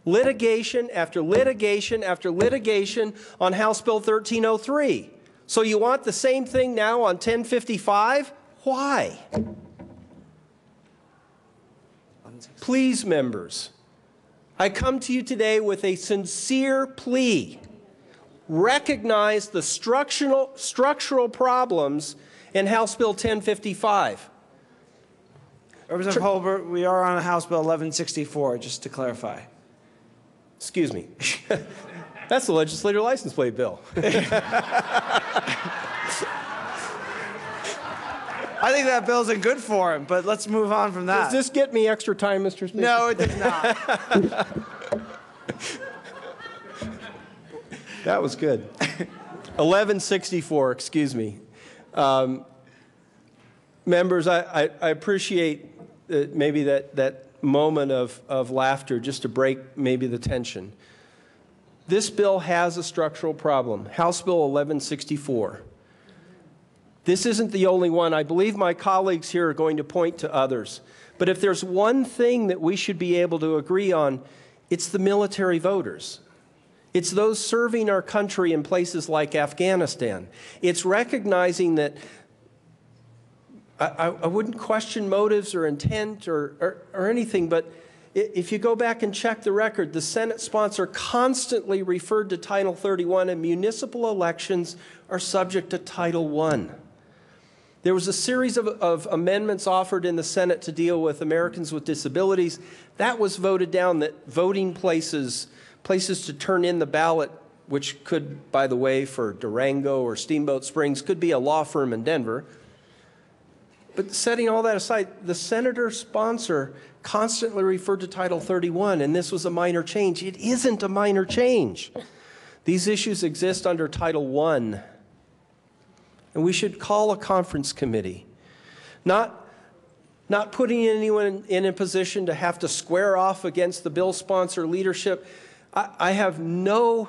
Litigation after litigation after litigation on House Bill 1303. So you want the same thing now on 1055? Why? Please, members, I come to you today with a sincere plea. Recognize the structural problems in House Bill 1055. Representative Holbert, we are on House Bill 1164, just to clarify. Excuse me. That's the legislator license plate bill. I think that bill's in good form, but let's move on from that. Does this get me extra time, Mr. Speaker? No, it does not. That was good. 1164, excuse me. Members, I appreciate maybe that moment of laughter just to break maybe the tension. This bill has a structural problem, House Bill 1164. This isn't the only one. I believe my colleagues here are going to point to others. But if there's one thing that we should be able to agree on, it's the military voters. It's those serving our country in places like Afghanistan. It's recognizing that I wouldn't question motives or intent or anything, but if you go back and check the record, the Senate sponsor constantly referred to Title 31, and municipal elections are subject to Title I. There was a series of amendments offered in the Senate to deal with Americans with disabilities. That was voted down, that voting places to turn in the ballot, which could, by the way, for Durango or Steamboat Springs, could be a law firm in Denver. But setting all that aside, the senator sponsor constantly referred to Title 31, and this was a minor change. It isn't a minor change. These issues exist under Title I, and we should call a conference committee. Not putting anyone in a position to have to square off against the bill sponsor leadership. I have no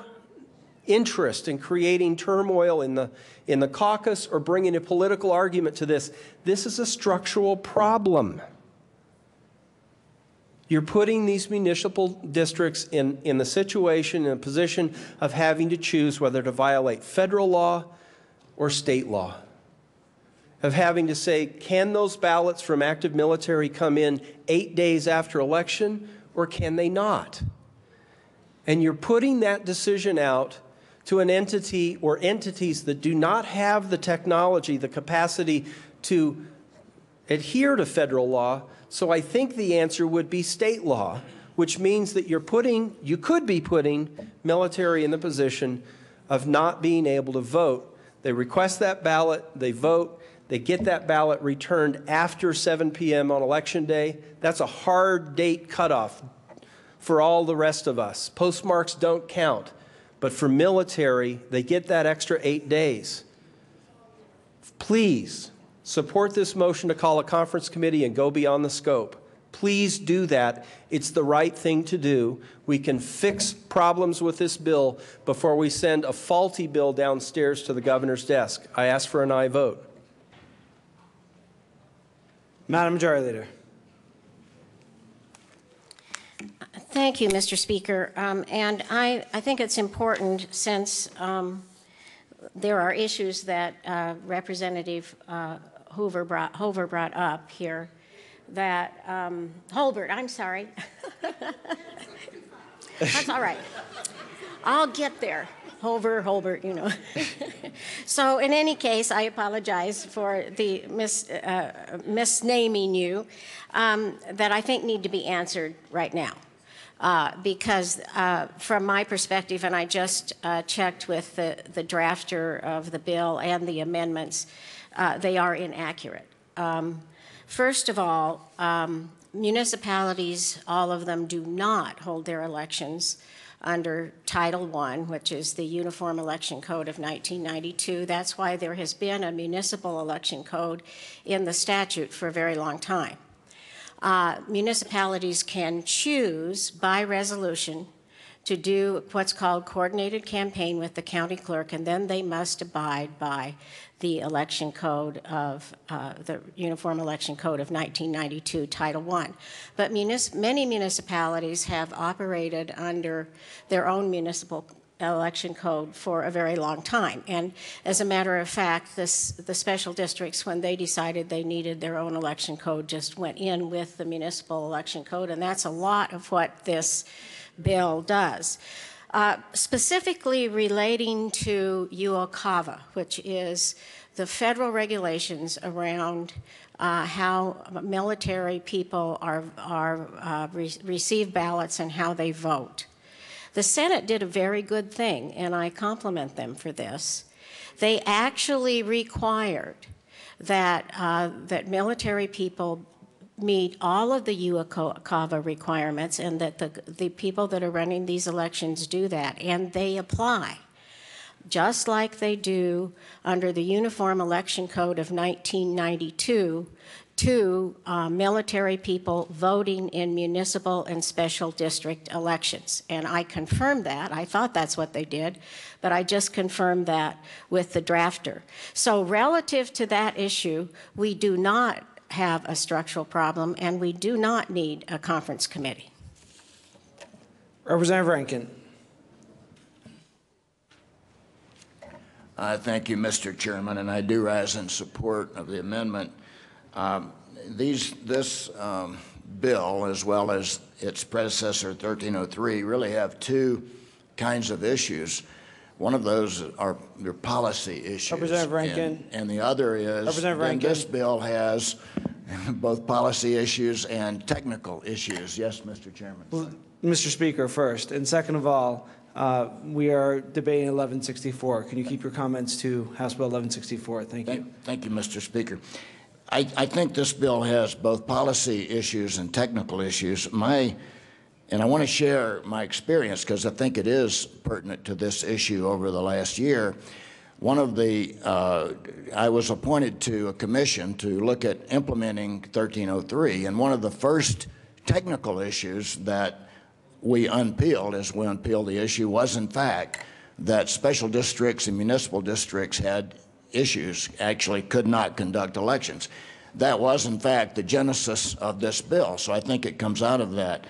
interest in creating turmoil in the caucus or bringing a political argument to this. This is a structural problem. You're putting these municipal districts in the situation, in a position of having to choose whether to violate federal law or state law. Of having to say, can those ballots from active military come in 8 days after election, or can they not? And you're putting that decision out to an entity or entities that do not have the technology, the capacity to adhere to federal law. So I think the answer would be state law, which means that you could be putting military in the position of not being able to vote. They request that ballot, they vote, they get that ballot returned after 7 p.m. on Election Day. That's a hard date cutoff for all the rest of us. Postmarks don't count. But for military, they get that extra 8 days. Please support this motion to call a conference committee and go beyond the scope. Please do that. It's the right thing to do. We can fix problems with this bill before we send a faulty bill downstairs to the governor's desk. I ask for an aye vote. Madam Majority Leader. Thank you, Mr. Speaker. And I think it's important, since there are issues that Representative Hoover brought up here, that Holbert, I'm sorry. That's all right. I'll get there. Holbert, you know. So in any case, I apologize for the misnaming you, that I think need to be answered right now. Because from my perspective, and I just checked with the drafter of the bill and the amendments, they are inaccurate. First of all, municipalities, all of them, do not hold their elections under Title I, which is the Uniform Election Code of 1992. That's why there has been a municipal election code in the statute for a very long time. Municipalities can choose by resolution to do what's called coordinated campaign with the county clerk, and then they must abide by the election code of the Uniform Election Code of 1992, Title I. But many municipalities have operated under their own municipal election code for a very long time. And as a matter of fact, the special districts, when they decided they needed their own election code, just went in with the municipal election code, and that's a lot of what this bill does. Specifically relating to UOCAVA, which is the federal regulations around how military people receive ballots and how they vote. The Senate did a very good thing, and I compliment them for this. They actually required that, that military people meet all of the UOCAVA requirements, and that the people that are running these elections do that, and they apply. just like they do under the Uniform Election Code of 1992, to military people voting in municipal and special district elections. And I confirmed that. I thought that's what they did, but I just confirmed that with the drafter. So relative to that issue, we do not have a structural problem, and we do not need a conference committee. Representative Rankin. Thank you, Mr. Chairman, and I do rise in support of the amendment. This bill, as well as its predecessor, 1303, really have two kinds of issues. One of those are their policy issues. Representative Rankin. And the other is, Representative Rankin. This bill has both policy issues and technical issues. Yes, Mr. Chairman. Well, Mr. Speaker, first, and second of all, we are debating 1164. Can you keep your comments to House Bill 1164? Thank you. Thank you, Mr. Speaker. I think this bill has both policy issues and technical issues. And I want to share my experience because I think it is pertinent to this issue over the last year. I was appointed to a commission to look at implementing 1303, and one of the first technical issues that we unpeeled, as we unpeeled the issue, was in fact that special districts and municipal districts had issues, actually could not conduct elections. That was in fact the genesis of this bill, so I think it comes out of that.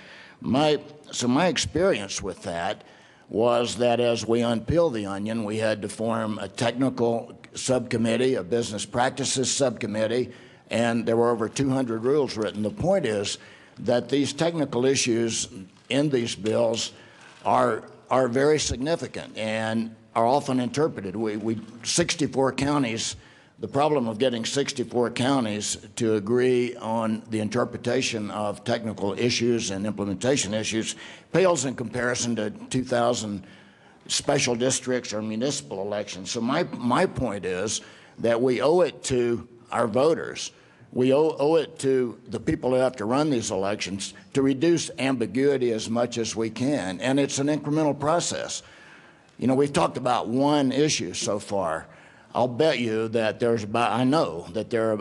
So my experience with that was that as we unpeeled the onion, we had to form a technical subcommittee, a business practices subcommittee, and there were over 200 rules written. The point is that these technical issues in these bills are very significant and are often interpreted. 64 counties, the problem of getting 64 counties to agree on the interpretation of technical issues and implementation issues pales in comparison to 2,000 special districts or municipal elections. So my point is that we owe it to our voters, we owe it to the people who have to run these elections to reduce ambiguity as much as we can, and it's an incremental process. You know, we've talked about one issue so far. I'll bet you that I know that there are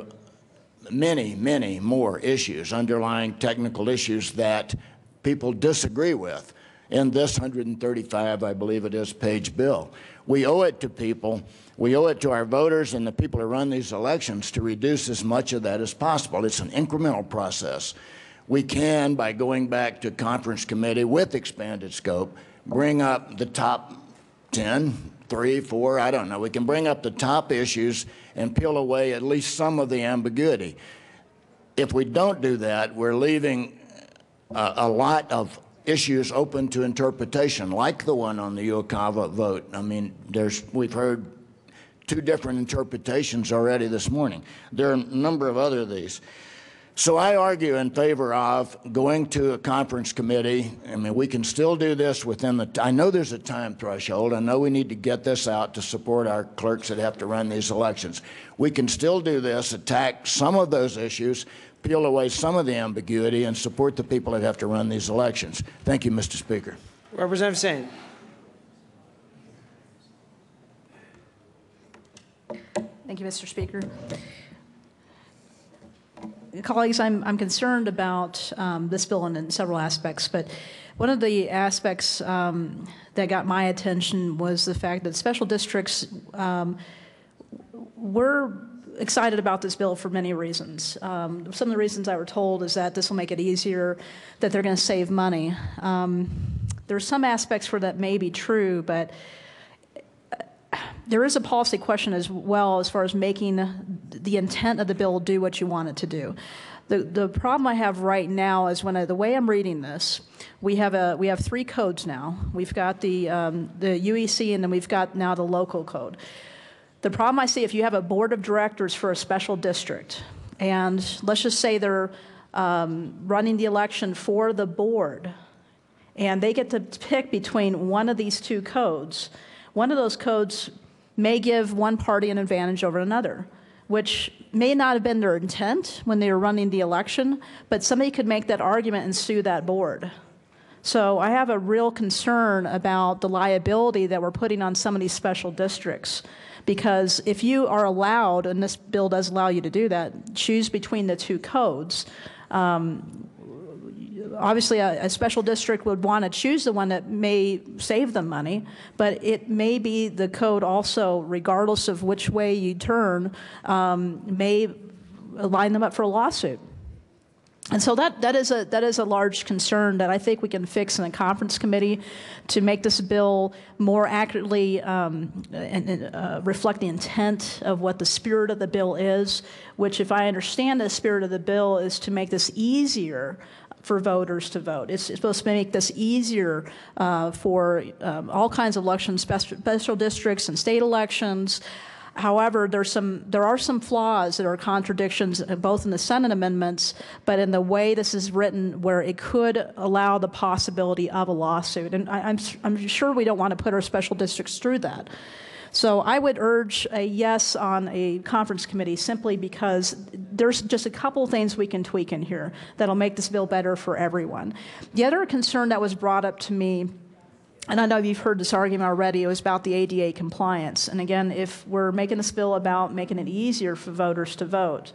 many, many more issues, underlying technical issues that people disagree with in this 135, I believe it is, page bill. We owe it to people, we owe it to our voters and the people who run these elections to reduce as much of that as possible. It's an incremental process. We can, by going back to conference committee with expanded scope, bring up the top 10, 3, 4, I don't know. We can bring up the top issues and peel away at least some of the ambiguity. If we don't do that, we're leaving a lot of issues open to interpretation, like the one on the Uocava vote. I mean, we've heard 2 different interpretations already this morning. There are a number of other of these. So I argue in favor of going to a conference committee. I mean, we can still do this within I know there's a time threshold. I know we need to get this out to support our clerks that have to run these elections. We can still do this, attack some of those issues, peel away some of the ambiguity, and support the people that have to run these elections. Thank you, Mr. Speaker. Representative Singh. Thank you, Mr. Speaker. Colleagues, I'm concerned about this bill in several aspects, but one of the aspects that got my attention was the fact that special districts were excited about this bill for many reasons. Some of the reasons I were told is that this will make it easier, that they're going to save money. There are some aspects where that may be true, but there is a policy question as well as far as making the intent of the bill do what you want it to do. The problem I have right now is the way I'm reading this, we have 3 codes now. We've got the UEC, and then we've got now the local code. The problem I see, if you have a board of directors for a special district, and let's just say they're running the election for the board, and they get to pick between one of these 2 codes, one of those codes may give one party an advantage over another, which may not have been their intent when they were running the election, but somebody could make that argument and sue that board. So I have a real concern about the liability that we're putting on some of these special districts. Because if you are allowed, and this bill does allow you to do that, choose between the two codes, obviously a special district would want to choose the one that may save them money, but it may be the code also, regardless of which way you turn, may line them up for a lawsuit. And so that is a large concern that I think we can fix in a conference committee to make this bill more accurately reflect the intent of what the spirit of the bill is, which, if I understand the spirit of the bill, is to make this easier for voters to vote. It's supposed to make this easier for all kinds of elections, special districts and state elections. However, there are some flaws that are contradictions both in the Senate amendments, but in the way this is written, where it could allow the possibility of a lawsuit. And I'm sure we don't want to put our special districts through that. So I would urge a yes on a conference committee, simply because there's just a couple of things we can tweak in here that'll make this bill better for everyone. The other concern that was brought up to me, and I know you've heard this argument already, it was about the ADA compliance. And again, if we're making this bill about making it easier for voters to vote,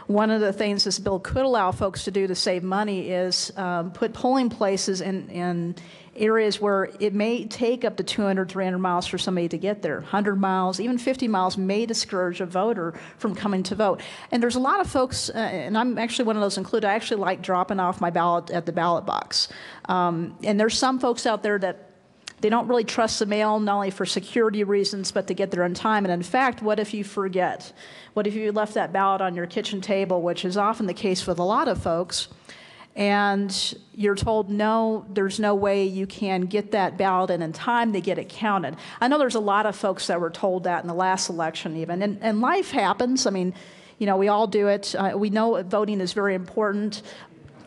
one of the things this bill could allow folks to do to save money is put polling places in areas where it may take up to 200, 300 miles for somebody to get there. 100 miles, even 50 miles may discourage a voter from coming to vote. And there's a lot of folks, and I'm actually one of those included, I actually like dropping off my ballot at the ballot box. And there's some folks out there that they don't really trust the mail, not only for security reasons, but to get there on time. And in fact, what if you forget? What if you left that ballot on your kitchen table, which is often the case with a lot of folks, and you're told, no, there's no way you can get that ballot in time to get it counted. I know there's a lot of folks that were told that in the last election even, and life happens. I mean, you know, we all do it. We know voting is very important.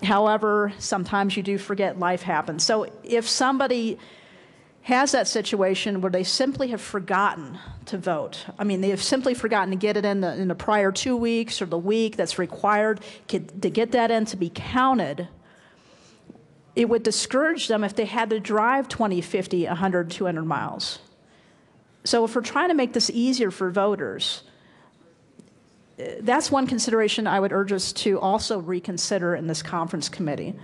However, sometimes you do forget, life happens. So if somebody has that situation where they simply have forgotten to vote. I mean, they have simply forgotten to get it in the prior 2 weeks or the week that's required to get that in to be counted. It would discourage them if they had to drive 20, 50, 100, 200 miles. So if we're trying to make this easier for voters, that's one consideration I would urge us to also reconsider in this conference committee.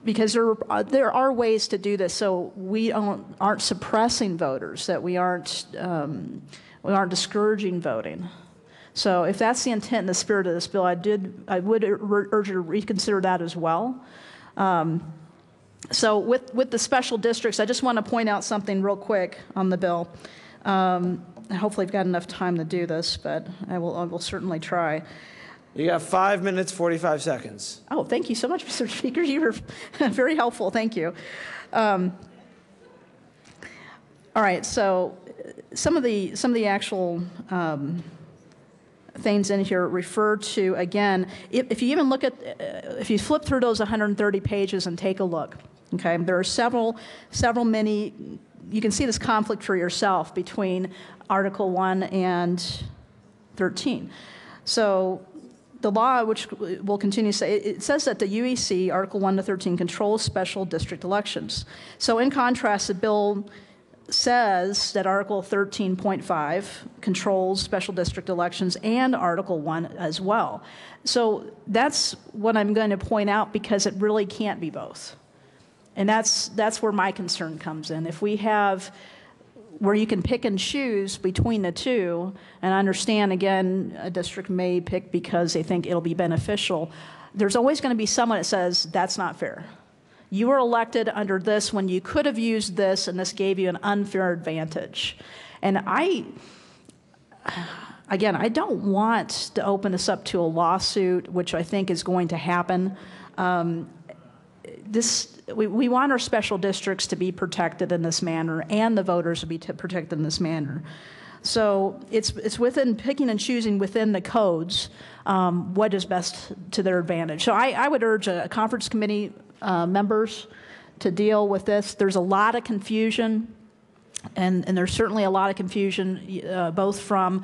Because there are ways to do this, so we aren't suppressing voters, that we aren't discouraging voting. So if that's the intent and the spirit of this bill, I would urge you to reconsider that as well. So with the special districts, I just want to point out something real quick on the bill. Hopefully I've got enough time to do this, but I will certainly try. You got 5 minutes, 45 seconds. Oh, thank you so much, Mr. Speaker. You were very helpful. Thank you. All right. So some of the actual things in here refer to, again, if you even look at, if you flip through those 130 pages and take a look, okay, there are several many. You can see this conflict for yourself between Article 1 and 13. So the law, which will continue to say, it says that the UEC, Article 1 to 13, controls special district elections. So in contrast, the bill says that Article 13.5 controls special district elections and Article 1 as well. So that's what I'm going to point out, because it really can't be both. And that's where my concern comes in. If we have where you can pick and choose between the two, and I understand, again, a district may pick because they think it'll be beneficial, there's always going to be someone that says, that's not fair. You were elected under this when you could have used this, and this gave you an unfair advantage. And again, I don't want to open this up to a lawsuit, which I think is going to happen. We want our special districts to be protected in this manner, and the voters to be protected in this manner. So it's within picking and choosing within the codes what is best to their advantage. So I would urge a conference committee members to deal with this. There's a lot of confusion, and there's certainly a lot of confusion both from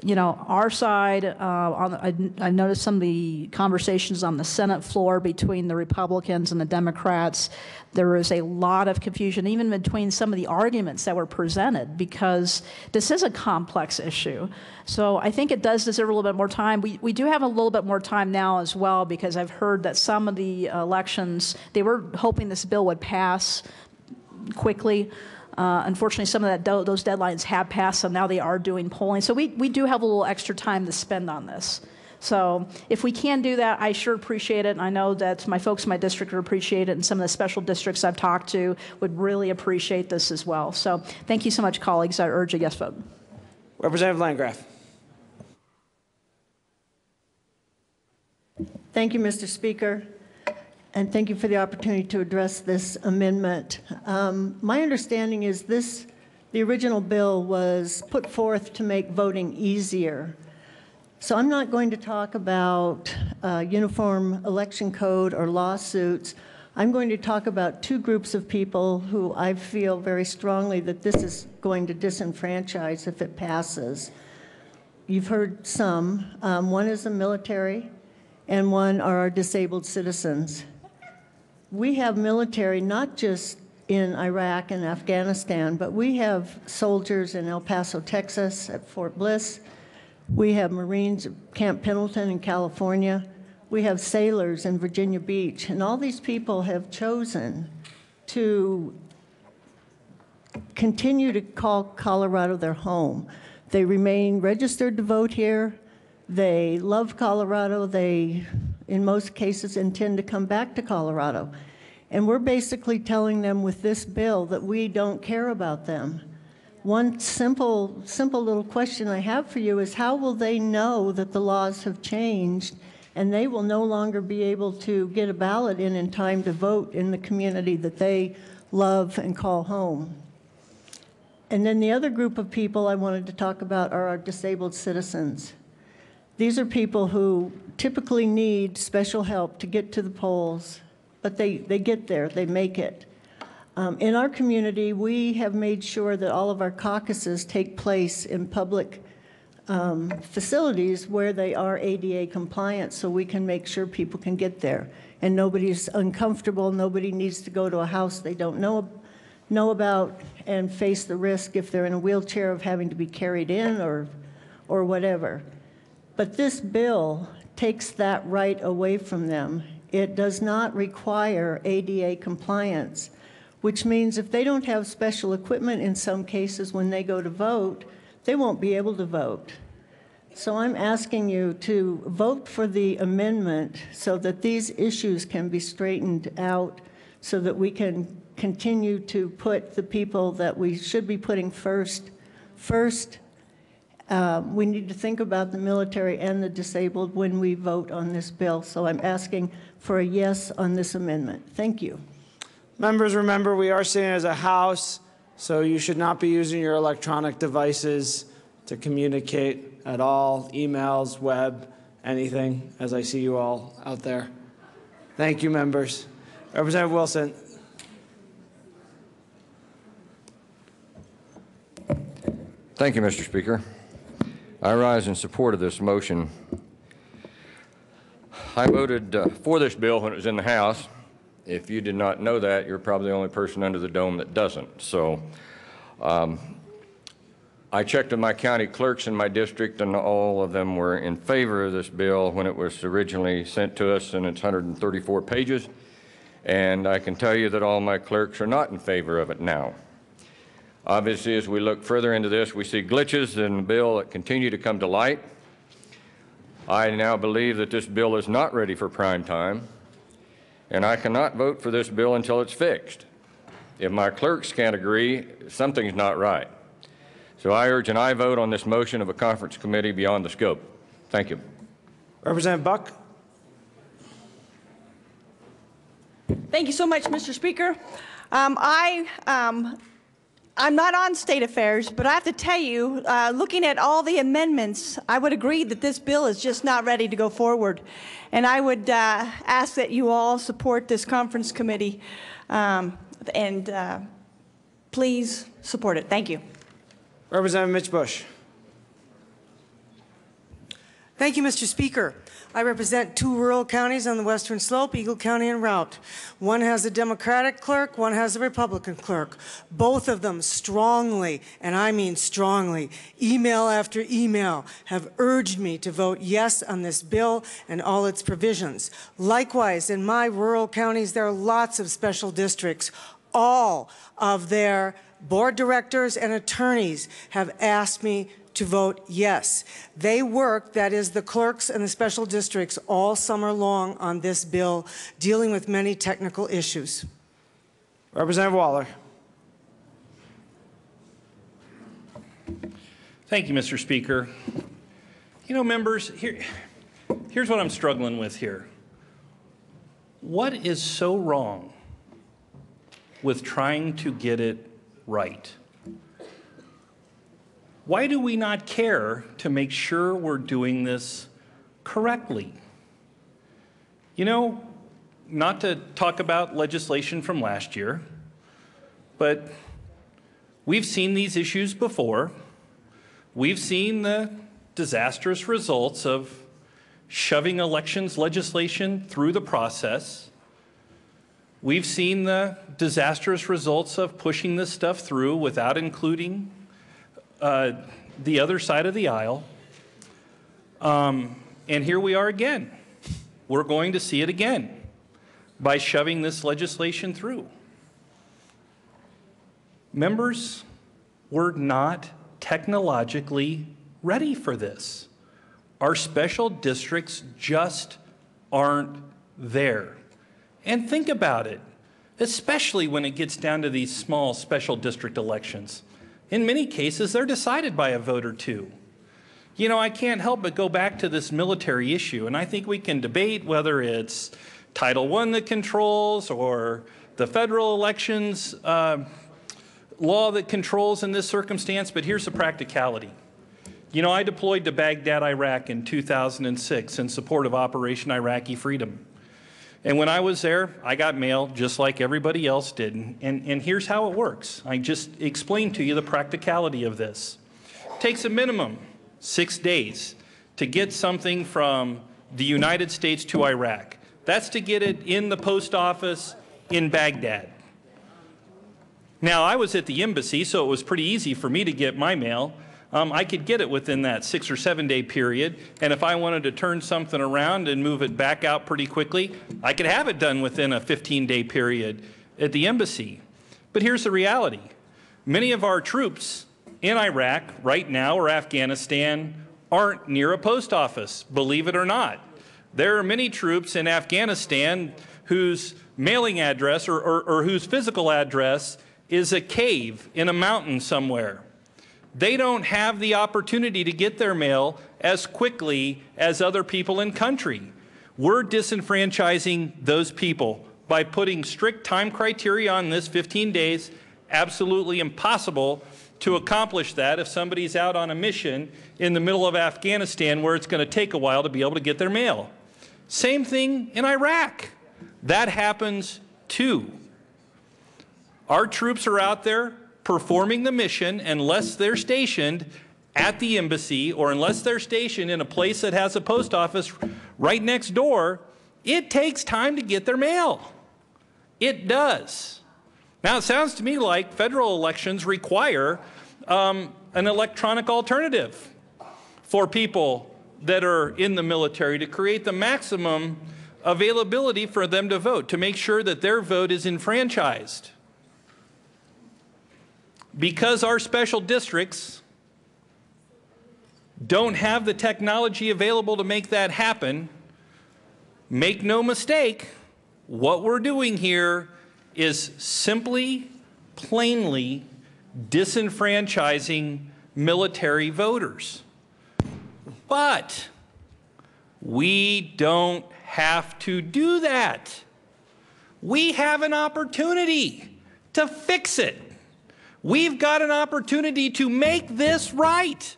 You know, our side, I noticed some of the conversations on the Senate floor between the Republicans and the Democrats. There was a lot of confusion, even between some of the arguments that were presented, because this is a complex issue. So I think it does deserve a little bit more time. We do have a little bit more time now as well, because I've heard that some of the elections, they were hoping this bill would pass quickly. Unfortunately, some of those deadlines have passed, so now they are doing polling. So we do have a little extra time to spend on this. So if we can do that, I sure appreciate it. And I know that my folks in my district would appreciate it, and some of the special districts I've talked to would really appreciate this as well. So thank you so much, colleagues. I urge a yes vote. Representative Landgraf. Thank you, Mr. Speaker. And thank you for the opportunity to address this amendment. My understanding is the original bill was put forth to make voting easier. So I'm not going to talk about uniform election code or lawsuits. I'm going to talk about two groups of people who I feel very strongly that this is going to disenfranchise if it passes. You've heard some. One is the military, and one are our disabled citizens. We have military not just in Iraq and Afghanistan, but we have soldiers in El Paso, Texas at Fort Bliss. We have Marines at Camp Pendleton in California. We have sailors in Virginia Beach. And all these people have chosen to continue to call Colorado their home. They remain registered to vote here. They love Colorado. They, in most cases, intend to come back to Colorado. And we're basically telling them with this bill that we don't care about them. One simple little question I have for you is, how will they know that the laws have changed and they will no longer be able to get a ballot in time to vote in the community that they love and call home? And then the other group of people I wanted to talk about are our disabled citizens. These are people who typically need special help to get to the polls, but they get there, they make it. In our community, we have made sure that all of our caucuses take place in public facilities where they are ADA compliant, so we can make sure people can get there. And nobody's uncomfortable, nobody needs to go to a house they don't know about and face the risk if they're in a wheelchair of having to be carried in or whatever. But this bill takes that right away from them. It does not require ADA compliance, which means if they don't have special equipment in some cases when they go to vote, they won't be able to vote. So I'm asking you to vote for the amendment so that these issues can be straightened out, so that we can continue to put the people that we should be putting first. We need to think about the military and the disabled when we vote on this bill. So I'm asking for a yes on this amendment. Thank you. Members, remember, we are sitting as a House, so you should not be using your electronic devices to communicate at all, emails, web, anything, as I see you all out there. Thank you, members. Representative Wilson. Thank you, Mr. Speaker. I rise in support of this motion. I voted for this bill when it was in the House. If you did not know that, you're probably the only person under the dome that doesn't. So I checked with my county clerks in my district, and all of them were in favor of this bill when it was originally sent to us, and it's 134 pages. And I can tell you that all my clerks are not in favor of it now. Obviously, as we look further into this, we see glitches in the bill that continue to come to light. I now believe that this bill is not ready for prime time, and I cannot vote for this bill until it's fixed. If my clerks can't agree, something's not right. So I urge an aye vote on this motion of a conference committee beyond the scope. Thank you. Representative Buck. Thank you so much, Mr. Speaker. I'm not on State Affairs, but I have to tell you, looking at all the amendments, I would agree that this bill is just not ready to go forward. And I would ask that you all support this conference committee and please support it. Thank you. Representative Mitch Bush. Thank you, Mr. Speaker. I represent 2 rural counties on the western slope, Eagle County and Routt. One has a Democratic clerk, one has a Republican clerk. Both of them strongly, and I mean strongly, email after email, have urged me to vote yes on this bill and all its provisions. Likewise, in my rural counties, there are lots of special districts. All of their board directors and attorneys have asked me to vote yes. They worked, that is the clerks and the special districts, all summer long on this bill, dealing with many technical issues. Representative Waller. Thank you, Mr. Speaker. You know, members, here's what I'm struggling with here. What is so wrong with trying to get it right? Why do we not care to make sure we're doing this correctly? You know, not to talk about legislation from last year, but we've seen these issues before. We've seen the disastrous results of shoving elections legislation through the process. We've seen the disastrous results of pushing this stuff through without including the other side of the aisle. And here we are again. We're going to see it again by shoving this legislation through. Members, we're not technologically ready for this. Our special districts just aren't there. And think about it, especially when it gets down to these small special district elections. In many cases, they're decided by a vote or two. You know, I can't help but go back to this military issue, and I think we can debate whether it's Title I that controls or the federal elections law that controls in this circumstance, but here's the practicality. You know, I deployed to Baghdad, Iraq in 2006 in support of Operation Iraqi Freedom. And when I was there, I got mail just like everybody else did. And here's how it works. I just explained to you the practicality of this. It takes a minimum 6 days to get something from the United States to Iraq. That's to get it in the post office in Baghdad. Now, I was at the embassy, so it was pretty easy for me to get my mail. I could get it within that 6 or 7 day period, and if I wanted to turn something around and move it back out pretty quickly, I could have it done within a 15-day period at the embassy. But here's the reality. Many of our troops in Iraq right now or Afghanistan aren't near a post office, believe it or not. There are many troops in Afghanistan whose mailing address or whose physical address is a cave in a mountain somewhere. They don't have the opportunity to get their mail as quickly as other people in country. We're disenfranchising those people by putting strict time criteria on this 15 days. Absolutely impossible to accomplish that if somebody's out on a mission in the middle of Afghanistan where it's going to take a while to be able to get their mail. Same thing in Iraq. That happens too. Our troops are out there performing the mission unless they're stationed at the embassy or unless they're stationed in a place that has a post office right next door. It takes time to get their mail. It does. Now, it sounds to me like federal elections require an electronic alternative for people that are in the military to create the maximum availability for them to vote, to make sure that their vote is enfranchised. Because our special districts don't have the technology available to make that happen, make no mistake, what we're doing here is simply, plainly disenfranchising military voters. But we don't have to do that. We have an opportunity to fix it. We've got an opportunity to make this right.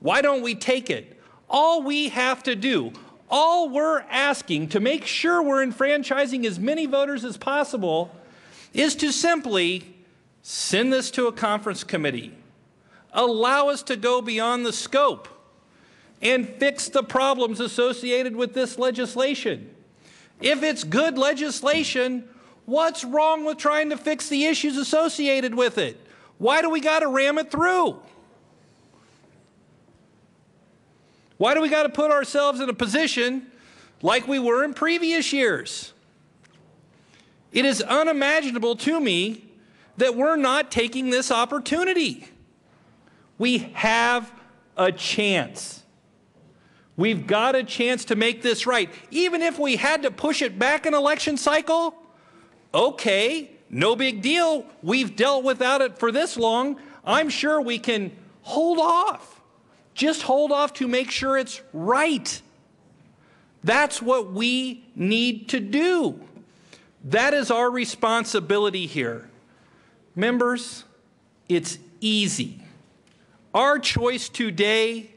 Why don't we take it? All we have to do, all we're asking to make sure we're enfranchising as many voters as possible is to simply send this to a conference committee. Allow us to go beyond the scope. and fix the problems associated with this legislation. If it's good legislation, what's wrong with trying to fix the issues associated with it? Why do we got to ram it through? Why do we got to put ourselves in a position like we were in previous years? It is unimaginable to me that we're not taking this opportunity. We have a chance. We've got a chance to make this right. Even if we had to push it back an election cycle, okay, no big deal. We've dealt without it for this long. I'm sure we can hold off. Just hold off to make sure it's right. That's what we need to do. That is our responsibility here. Members, it's easy. Our choice today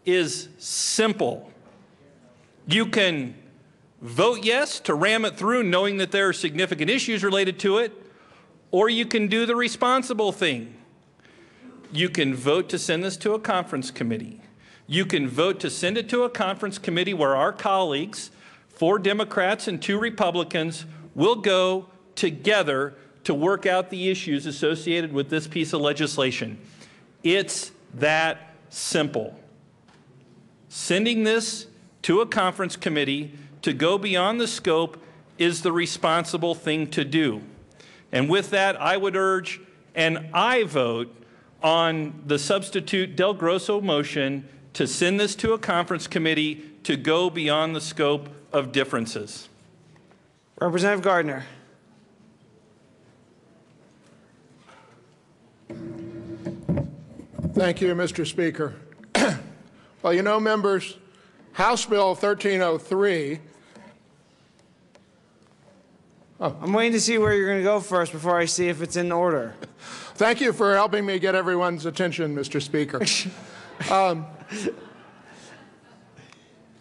is simple. You can vote yes to ram it through knowing that there are significant issues related to it, or you can do the responsible thing. You can vote to send this to a conference committee. You can vote to send it to a conference committee where our colleagues, 4 Democrats and 2 Republicans, will go together to work out the issues associated with this piece of legislation. It's that simple. Sending this to a conference committee to go beyond the scope is the responsible thing to do. And with that, I would urge an aye vote on the substitute Del Grosso motion to send this to a conference committee to go beyond the scope of differences. Representative Gardner. Thank you, Mr. Speaker. Well, you know, members, House Bill 1303. I'm waiting to see where you're going to go first before I see if it's in order. Thank you for helping me get everyone's attention, Mr. Speaker.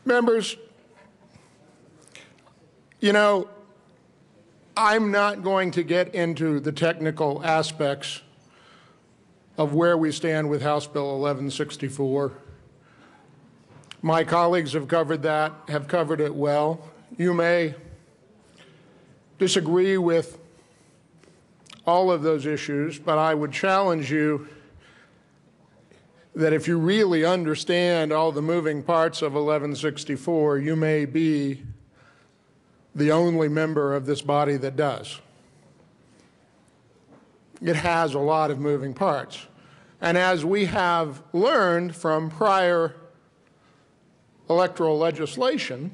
Members, you know, I'm not going to get into the technical aspects of where we stand with House Bill 1164. My colleagues have covered that, have covered it well. You may disagree with all of those issues, but I would challenge you that if you really understand all the moving parts of 1164, you may be the only member of this body that does. It has a lot of moving parts. And as we have learned from prior electoral legislation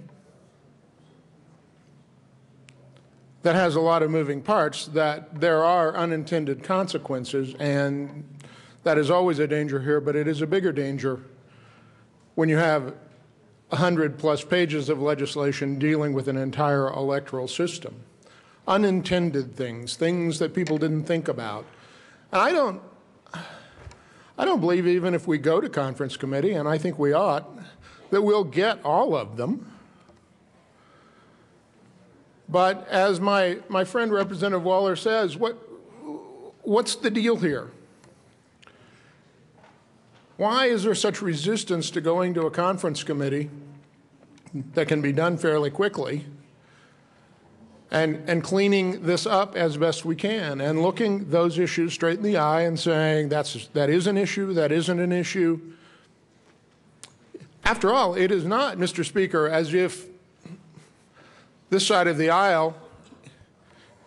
that has a lot of moving parts, that there are unintended consequences, and that is always a danger here, but it is a bigger danger when you have 100+ pages of legislation dealing with an entire electoral system. Unintended things, things that people didn't think about. And I don't believe even if we go to conference committee, and I think we ought, that we'll get all of them. But as my friend Representative Waller says, what's the deal here? Why is there such resistance to going to a conference committee that can be done fairly quickly and cleaning this up as best we can and looking those issues straight in the eye and saying that is an issue, that isn't an issue? After all, it is not, Mr. Speaker, as if this side of the aisle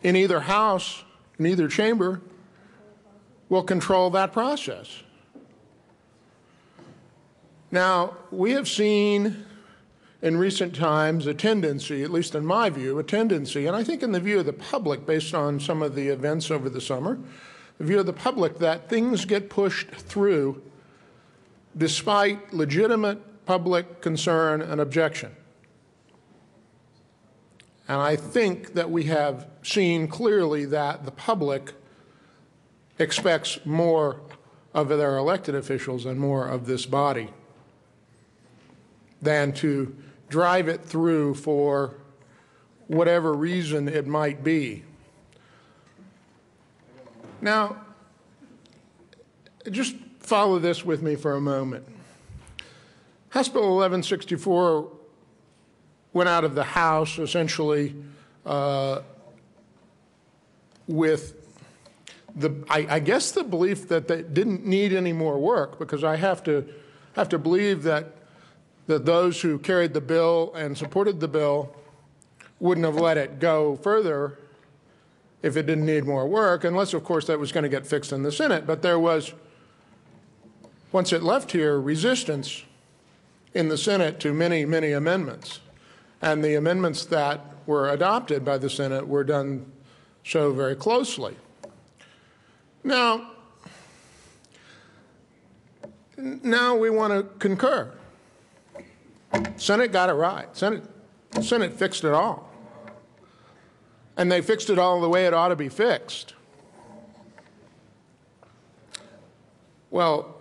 in either house, in either chamber, will control that process. Now, we have seen in recent times a tendency, at least in my view, a tendency, and I think in the view of the public based on some of the events over the summer, the view of the public that things get pushed through despite legitimate public concern and objection. And I think that we have seen clearly that the public expects more of their elected officials and more of this body than to drive it through for whatever reason it might be. Now, just follow this with me for a moment. House Bill 1164 went out of the House essentially with I guess the belief that they didn't need any more work, because I have to believe that those who carried the bill and supported the bill wouldn't have let it go further if it didn't need more work, unless, of course, that was going to get fixed in the Senate. But there was, once it left here, resistance in the Senate to many, many amendments. And the amendments that were adopted by the Senate were done so very closely. Now we want to concur. Senate got it right. Senate fixed it all. And they fixed it all the way it ought to be fixed. Well,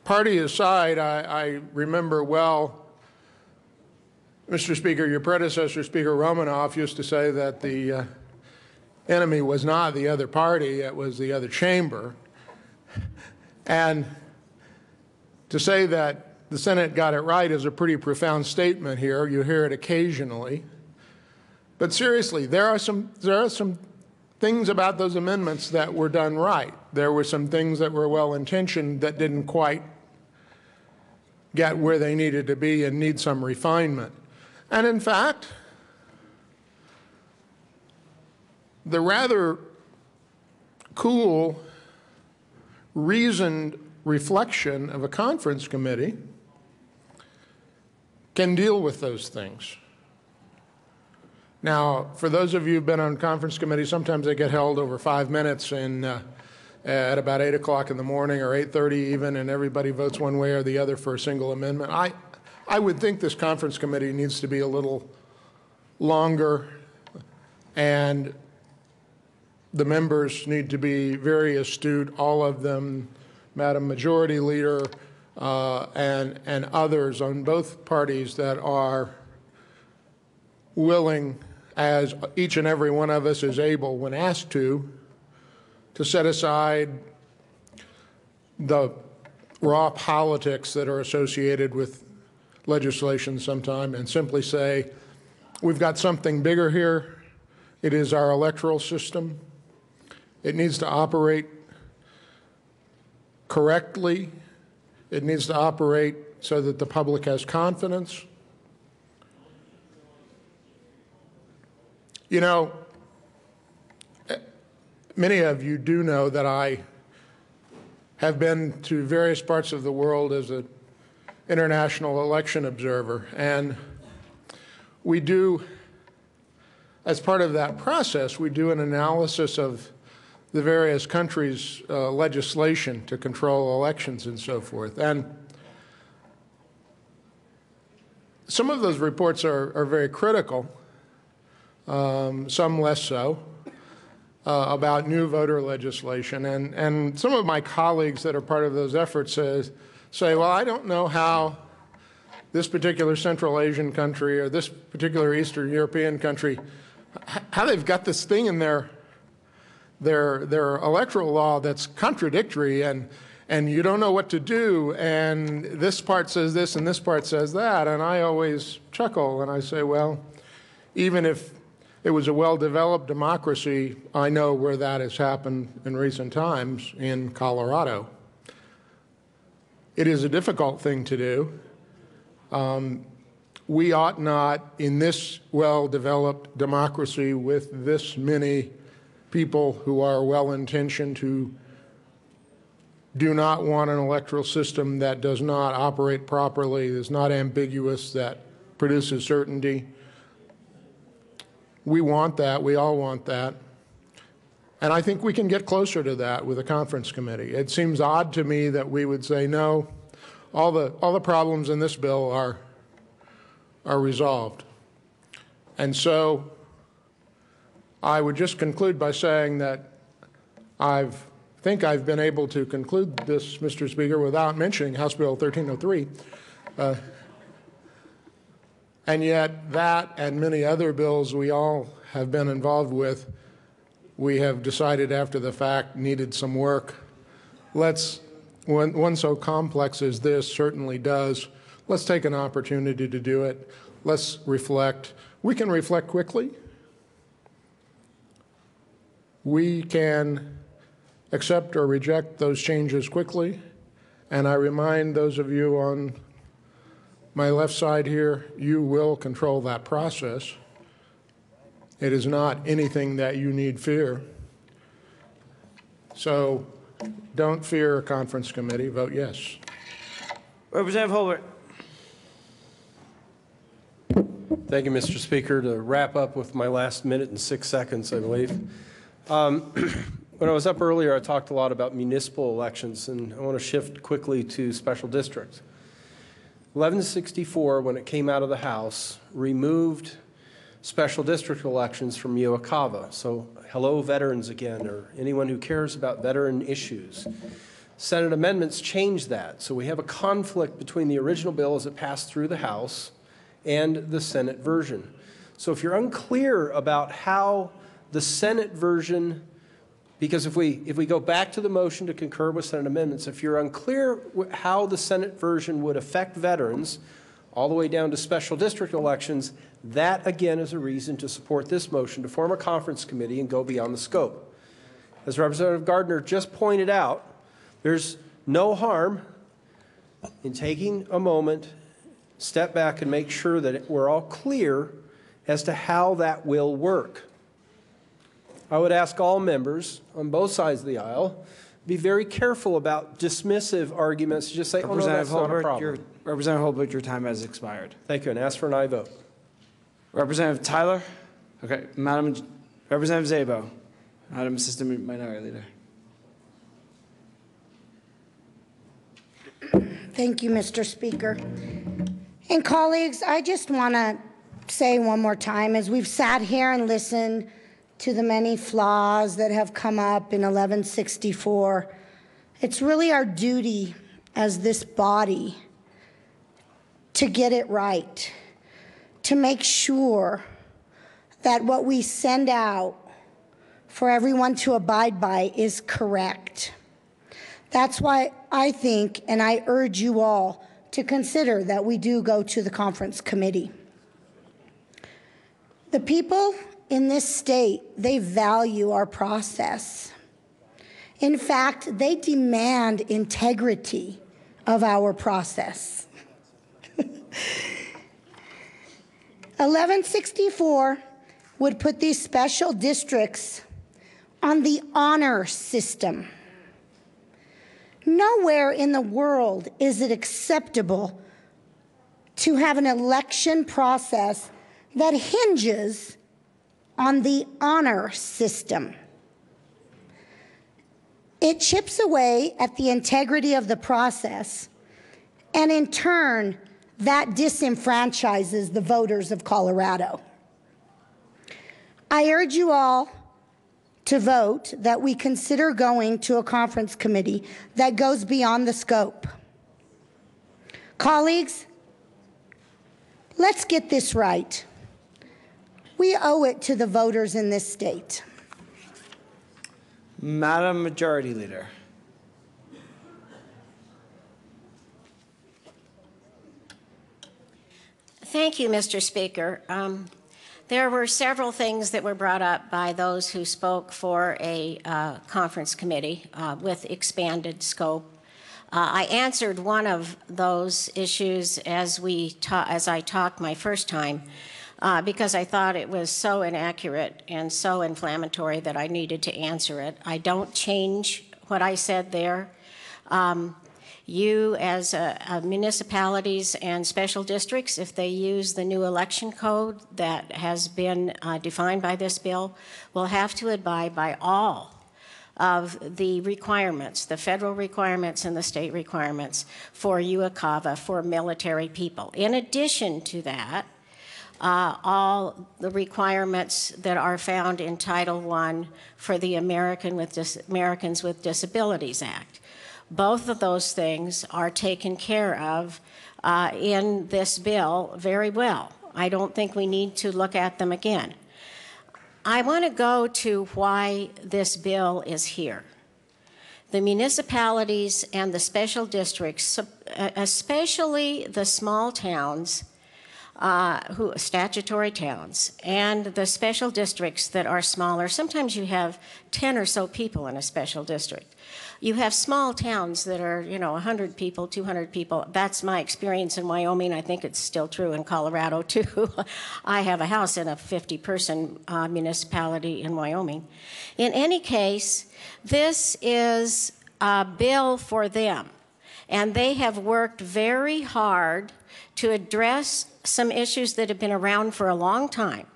party aside, I remember well, Mr. Speaker, your predecessor, Speaker Romanoff, used to say that the enemy was not the other party, it was the other chamber. And to say that the Senate got it right is a pretty profound statement here. You hear it occasionally. But seriously, there are some things about those amendments that were done right. There were some things that were well-intentioned that didn't quite get where they needed to be and need some refinement. And in fact, the rather cool, reasoned reflection of a conference committee can deal with those things. Now, for those of you who've been on conference committees, sometimes they get held over 5 minutes and at about 8 o'clock in the morning or 8:30 even, and everybody votes one way or the other for a single amendment. I would think this conference committee needs to be a little longer, and the members need to be very astute, all of them, Madam Majority Leader, and others on both parties that are willing, as each and every one of us is able when asked to set aside the raw politics that are associated with legislation sometime and simply say, we've got something bigger here. It is our electoral system. It needs to operate correctly. It needs to operate so that the public has confidence. You know, many of you do know that I have been to various parts of the world as an international election observer, and we do, as part of that process, we do an analysis of the various countries' legislation to control elections and so forth. And some of those reports are very critical, some less so, about new voter legislation. And some of my colleagues that are part of those efforts say, well, I don't know how this particular Central Asian country or this particular Eastern European country, how they've got this thing in their electoral law that's contradictory, and you don't know what to do, and this part says this and this part says that. And I always chuckle and I say, well, even if it was a well-developed democracy, I know where that has happened in recent times in Colorado. It is a difficult thing to do. We ought not, in this well-developed democracy with this many people who are well-intentioned, who do not want an electoral system that does not operate properly, is not ambiguous, that produces certainty. We want that. We all want that. And I think we can get closer to that with a conference committee. It seems odd to me that we would say, no, all the problems in this bill are resolved. And so I would just conclude by saying that I think I've been able to conclude this, Mr. Speaker, without mentioning House Bill 1303. And yet that and many other bills we all have been involved with, we have decided after the fact needed some work. Let's one so complex as this certainly does. Let's take an opportunity to do it. Let's reflect. We can reflect quickly. We can accept or reject those changes quickly. And I remind those of you on my left side here, you will control that process. It is not anything that you need fear. So don't fear a conference committee, vote yes. Representative Holbert. Thank you, Mr. Speaker. To wrap up with my last minute and 6 seconds, I believe. When I was up earlier, I talked a lot about municipal elections, and I want to shift quickly to special districts. 1164, when it came out of the House, removed special district elections from UOCAVA. So hello, veterans again, or anyone who cares about veteran issues. Senate amendments changed that. So we have a conflict between the original bill as it passed through the House and the Senate version. So if you're unclear about how the Senate version, because if we go back to the motion to concur with Senate amendments, if you're unclear how the Senate version would affect veterans all the way down to special district elections, that again is a reason to support this motion to form a conference committee and go beyond the scope. As Representative Gardner just pointed out, there's no harm in taking a moment, step back and make sure that we're all clear as to how that will work. I would ask all members on both sides of the aisle be very careful about dismissive arguments. Just say, oh, no, that's not a problem. Representative Holbert, your time has expired. Thank you, and ask for an aye vote. Representative Tyler? Okay, Representative Szabo, Madam Assistant Minority Leader. Thank you, Mr. Speaker. And colleagues, I just want to say one more time, as we've sat here and listened to the many flaws that have come up in 1164, it's really our duty as this body to get it right, to make sure that what we send out for everyone to abide by is correct. That's why I think, and I urge you all to consider that we do go to the conference committee. The people in this state, they value our process. In fact, they demand integrity of our process. 1164 would put these special districts on the honor system. Nowhere in the world is it acceptable to have an election process that hinges on the honor system. It chips away at the integrity of the process, and in turn, that disenfranchises the voters of Colorado. I urge you all to vote that we consider going to a conference committee that goes beyond the scope. Colleagues, let's get this right. We owe it to the voters in this state. Madam Majority Leader. Thank you, Mr. Speaker. There were several things that were brought up by those who spoke for a conference committee with expanded scope. I answered one of those issues as I talked my first time because I thought it was so inaccurate and so inflammatory that I needed to answer it. I don't change what I said there. You, as municipalities and special districts, if they use the new election code that has been defined by this bill, will have to abide by all of the requirements, the federal requirements and the state requirements for UOCAVA for military people. In addition to that, all the requirements that are found in Title I for the Americans with Disabilities Act. Both of those things are taken care of in this bill very well. I don't think we need to look at them again. I want to go to why this bill is here. the municipalities and the special districts, especially the small towns, statutory towns, and the special districts that are smaller. Sometimes you have 10 or so people in a special district. You have small towns that are, 100 people, 200 people. That's my experience in Wyoming. I think it's still true in Colorado, too. I have a house in a 50-person municipality in Wyoming. In any case, this is a bill for them, and they have worked very hard to address some issues that have been around for a long time,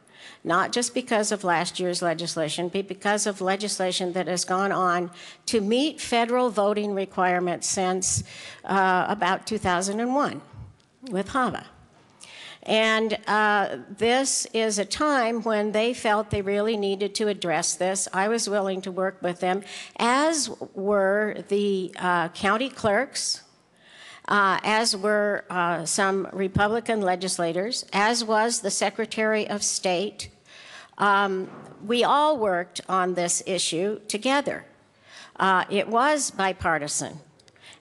not just because of last year's legislation, but because of legislation that has gone on to meet federal voting requirements since about 2001 with HAVA. And this is a time when they felt they really needed to address this. I was willing to work with them, as were the county clerks, as were some Republican legislators, as was the Secretary of State. We all worked on this issue together. It was bipartisan,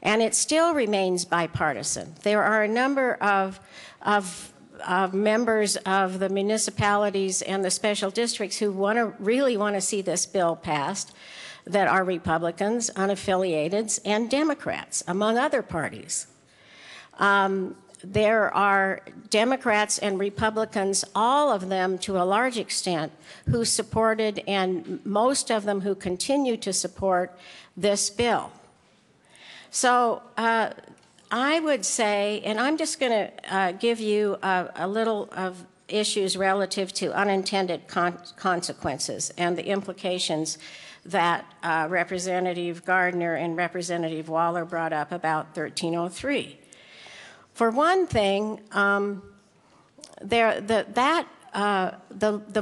and it still remains bipartisan. There are a number of members of the municipalities and the special districts who really want to see this bill passed that are Republicans, unaffiliated, and Democrats, among other parties. There are Democrats and Republicans, all of them to a large extent, who supported, and most of them who continue to support this bill. So I would say, and I'm just going to give you a little of issues relative to unintended consequences and the implications that Representative Gardner and Representative Waller brought up about 1303. For one thing, the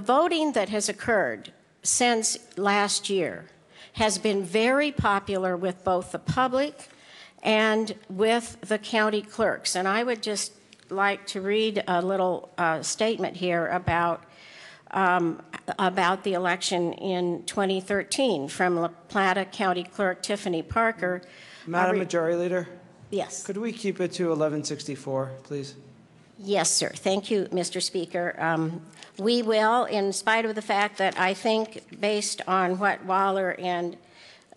voting that has occurred since last year has been very popular with both the public and with the county clerks. And I would just like to read a little statement here about the election in 2013 from La Plata County Clerk Tiffany Parker. Madam Majority Leader? Yes. Could we keep it to 1164, please? Yes, sir. Thank you, Mr. Speaker. We will, in spite of the fact that I think, based on what Waller and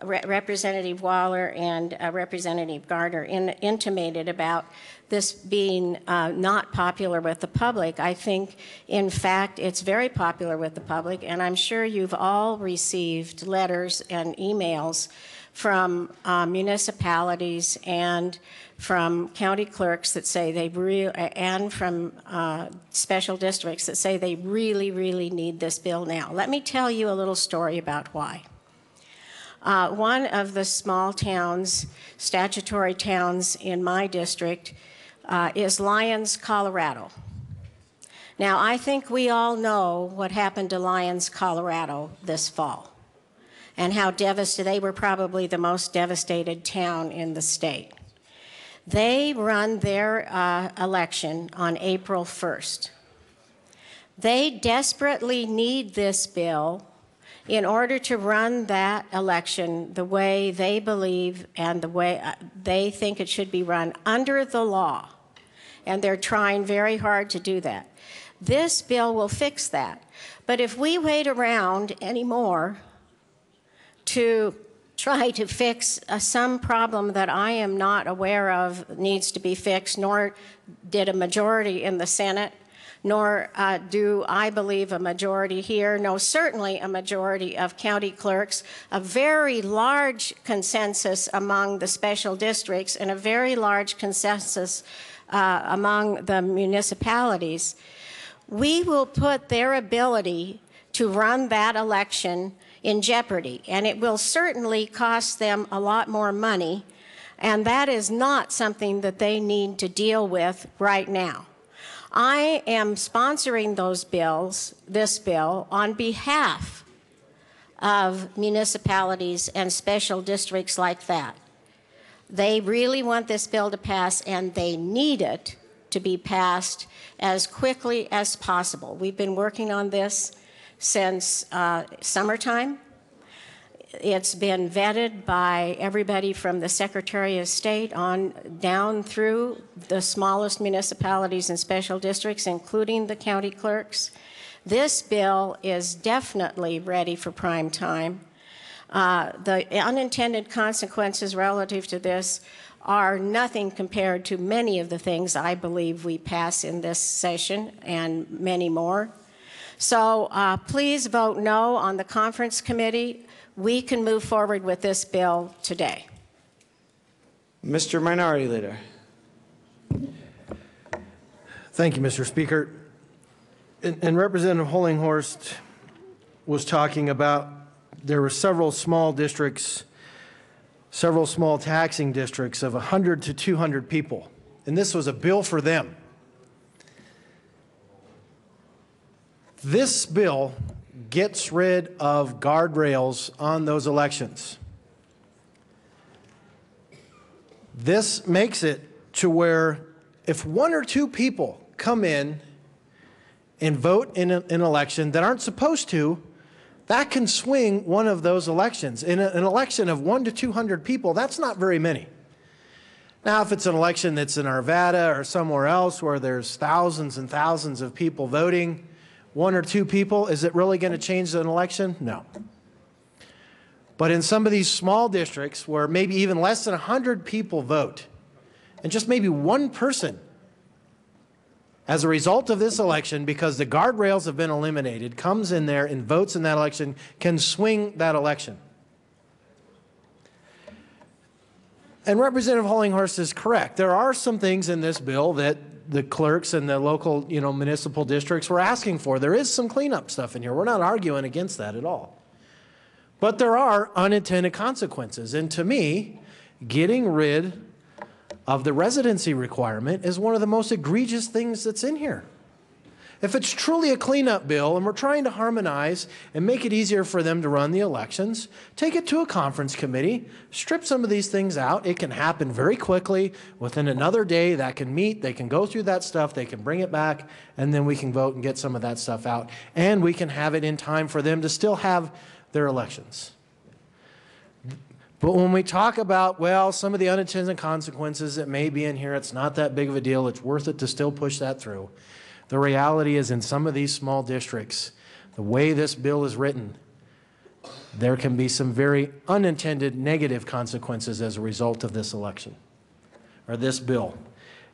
Representative Waller and Representative Gardner intimated about this being not popular with the public, I think, in fact, it's very popular with the public, and I'm sure you've all received letters and emails from municipalities and from county clerks that say and from special districts that say they really, really need this bill now. Let me tell you a little story about why. One of the small towns, statutory towns in my district, is Lyons, Colorado. Now, I think we all know what happened to Lyons, Colorado this fall, and how devastated. They were probably the most devastated town in the state. They run their election on April 1st. They desperately need this bill in order to run that election the way they believe and the way they think it should be run under the law. And they're trying very hard to do that. This bill will fix that. But if we wait around anymore to try to fix some problem that I am not aware of needs to be fixed, nor did a majority in the Senate, nor do I believe a majority here, no, certainly a majority of county clerks, a very large consensus among the special districts, and a very large consensus among the municipalities, we will put their ability to run that election in jeopardy, and it will certainly cost them a lot more money, and that is not something that they need to deal with right now. I am sponsoring this bill, on behalf of municipalities and special districts like that. They really want this bill to pass, and they need it to be passed as quickly as possible. We've been working on this since summertime. It's been vetted by everybody from the Secretary of State on down through the smallest municipalities and special districts, including the county clerks. This bill is definitely ready for prime time. The unintended consequences relative to this are nothing compared to many of the things I believe we pass in this session and many more. So please vote no on the conference committee. We can move forward with this bill today. Mr. Minority Leader. Thank you, Mr. Speaker. And Representative Hollinghorst was talking about there were several small districts, several small taxing districts of 100 to 200 people, and this was a bill for them. This bill gets rid of guardrails on those elections. This makes it to where if one or two people come in and vote in an election that aren't supposed to, that can swing one of those elections. In an election of 1 to 200 people, that's not very many. Now, if it's an election that's in Arvada or somewhere else where there's thousands and thousands of people voting, 1 or 2 people, is it really going to change an election? No. But in some of these small districts where maybe even less than 100 people vote, and just maybe one person, as a result of this election, because the guardrails have been eliminated, comes in there and votes in that election, can swing that election. And Representative Hollinghorst is correct. There are some things in this bill that the clerks and the local, municipal districts were asking for. There is some cleanup stuff in here. We're not arguing against that at all. But there are unintended consequences. And to me, getting rid of the residency requirement is one of the most egregious things that's in here. If it's truly a cleanup bill and we're trying to harmonize and make it easier for them to run the elections, take it to a conference committee, strip some of these things out. It can happen very quickly. Within another day, that can meet, they can go through that stuff, they can bring it back, and then we can vote and get some of that stuff out. And we can have it in time for them to still have their elections. But when we talk about, well, some of the unintended consequences that may be in here, it's not that big of a deal, it's worth it to still push that through. The reality is in some of these small districts, the way this bill is written, there can be some very unintended negative consequences as a result of this election, or this bill.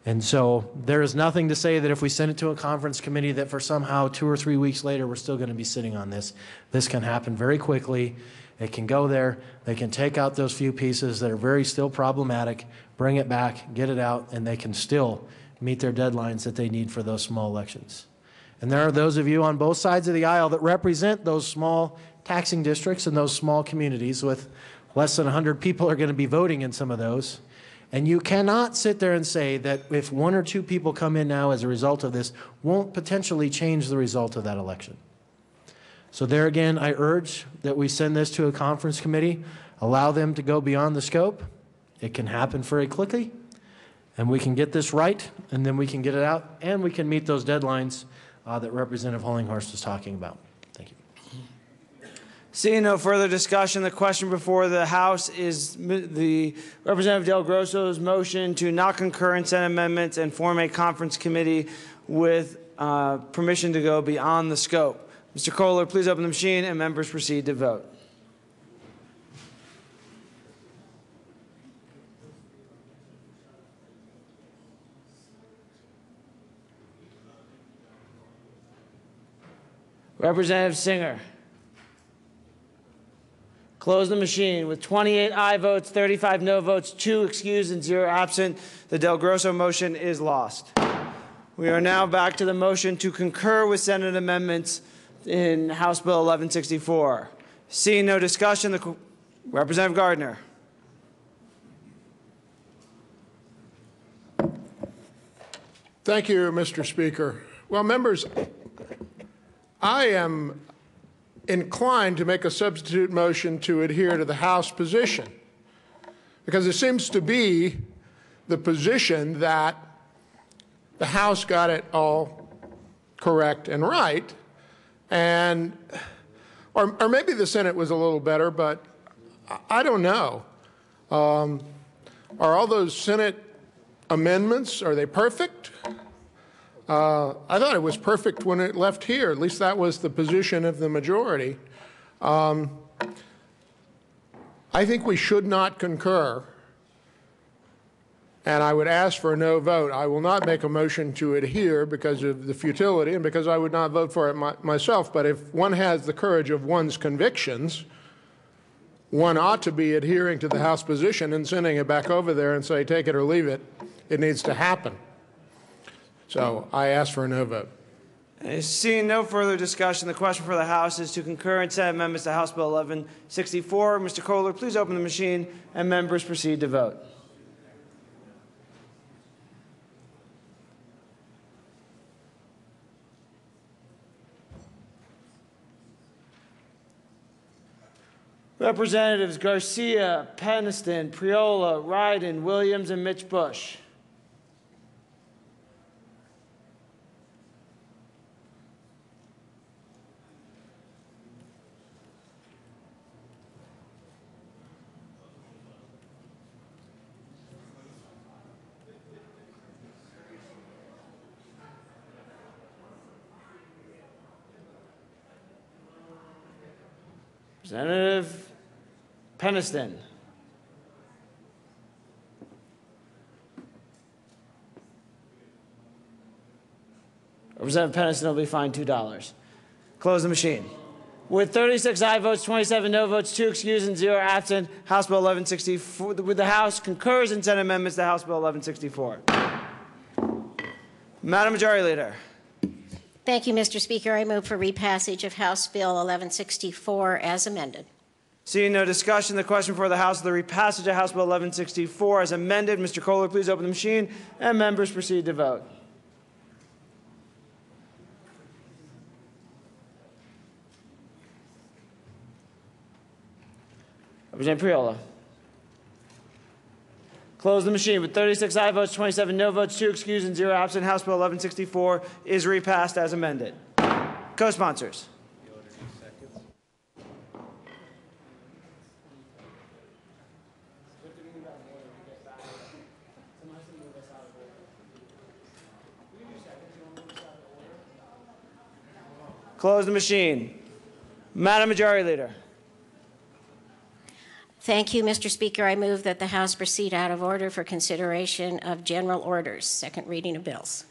And so there is nothing to say that if we send it to a conference committee that for somehow 2 or 3 weeks later we're still going to be sitting on this. This can happen very quickly. It can go there. They can take out those few pieces that are very still problematic, bring it back, get it out, and they can still meet their deadlines that they need for those small elections. And there are those of you on both sides of the aisle that represent those small taxing districts and those small communities with less than 100 people are going to be voting in some of those. And you cannot sit there and say that if 1 or 2 people come in now as a result of this, won't potentially change the result of that election. So there again, I urge that we send this to a conference committee, allow them to go beyond the scope. It can happen very quickly, and we can get this right, and then we can get it out, and we can meet those deadlines that Representative Hollinghorst was talking about. Thank you. Seeing no further discussion, the question before the House is the Representative Del Grosso's motion to not concur in Senate amendments and form a conference committee with permission to go beyond the scope. Mr. Kohler, please open the machine and members proceed to vote. Representative Singer. Close the machine. With 28 aye votes, 35 no votes, 2 excused and 0 absent, the Del Grosso motion is lost. We are now back to the motion to concur with Senate amendments in House Bill 1164. Seeing no discussion, Representative Gardner. Thank you, Mr. Speaker. Well, members, I am inclined to make a substitute motion to adhere to the House position, because it seems to be the position that the House got it all correct and right, and or maybe the Senate was a little better, but I don't know. Are all those Senate amendments, are they perfect? I thought it was perfect when it left here. At least that was the position of the majority. I think we should not concur, and I would ask for a no vote. I will not make a motion to adhere because of the futility and because I would not vote for it myself. But if one has the courage of one's convictions, one ought to be adhering to the House position and sending it back over there and say, take it or leave it. It needs to happen. So I ask for a no vote. Seeing no further discussion, the question for the House is to concur in Senate amendments to House Bill 1164. Mr. Kohler, please open the machine, and members proceed to vote. Representatives Garcia, Peniston, Priola, Ryden, Williams, and Mitch Bush. Representative Peniston. Representative Peniston will be fined $2. Close the machine. With 36 aye votes, 27 no votes, 2 excused, and 0 absent, House Bill 1164, the House concurs in Senate amendments to House Bill 1164. Madam Majority Leader. Thank you, Mr. Speaker. I move for repassage of House Bill 1164 as amended. Seeing no discussion, the question for the House is the repassage of House Bill 1164 as amended. Mr. Kohler, please open the machine, and members proceed to vote. Representative Priola. Close the machine. With 36 aye votes, 27 no votes, 2 excused, and 0 absent, House Bill 1164 is repassed as amended. Co-sponsors. Close the machine. Madam Majority Leader. Thank you, Mr. Speaker. I move that the House proceed out of order for consideration of general orders, second reading of bills.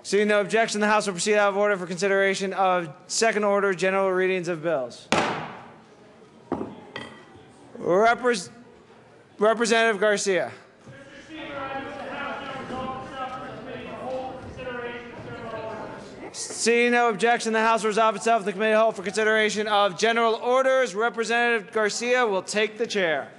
Seeing no objection, the House will proceed out of order for consideration of second order general readings of bills. Representative Garcia. Seeing no objection, the House will resolve itself in the committee of the whole for consideration of general orders. Representative Garcia will take the chair.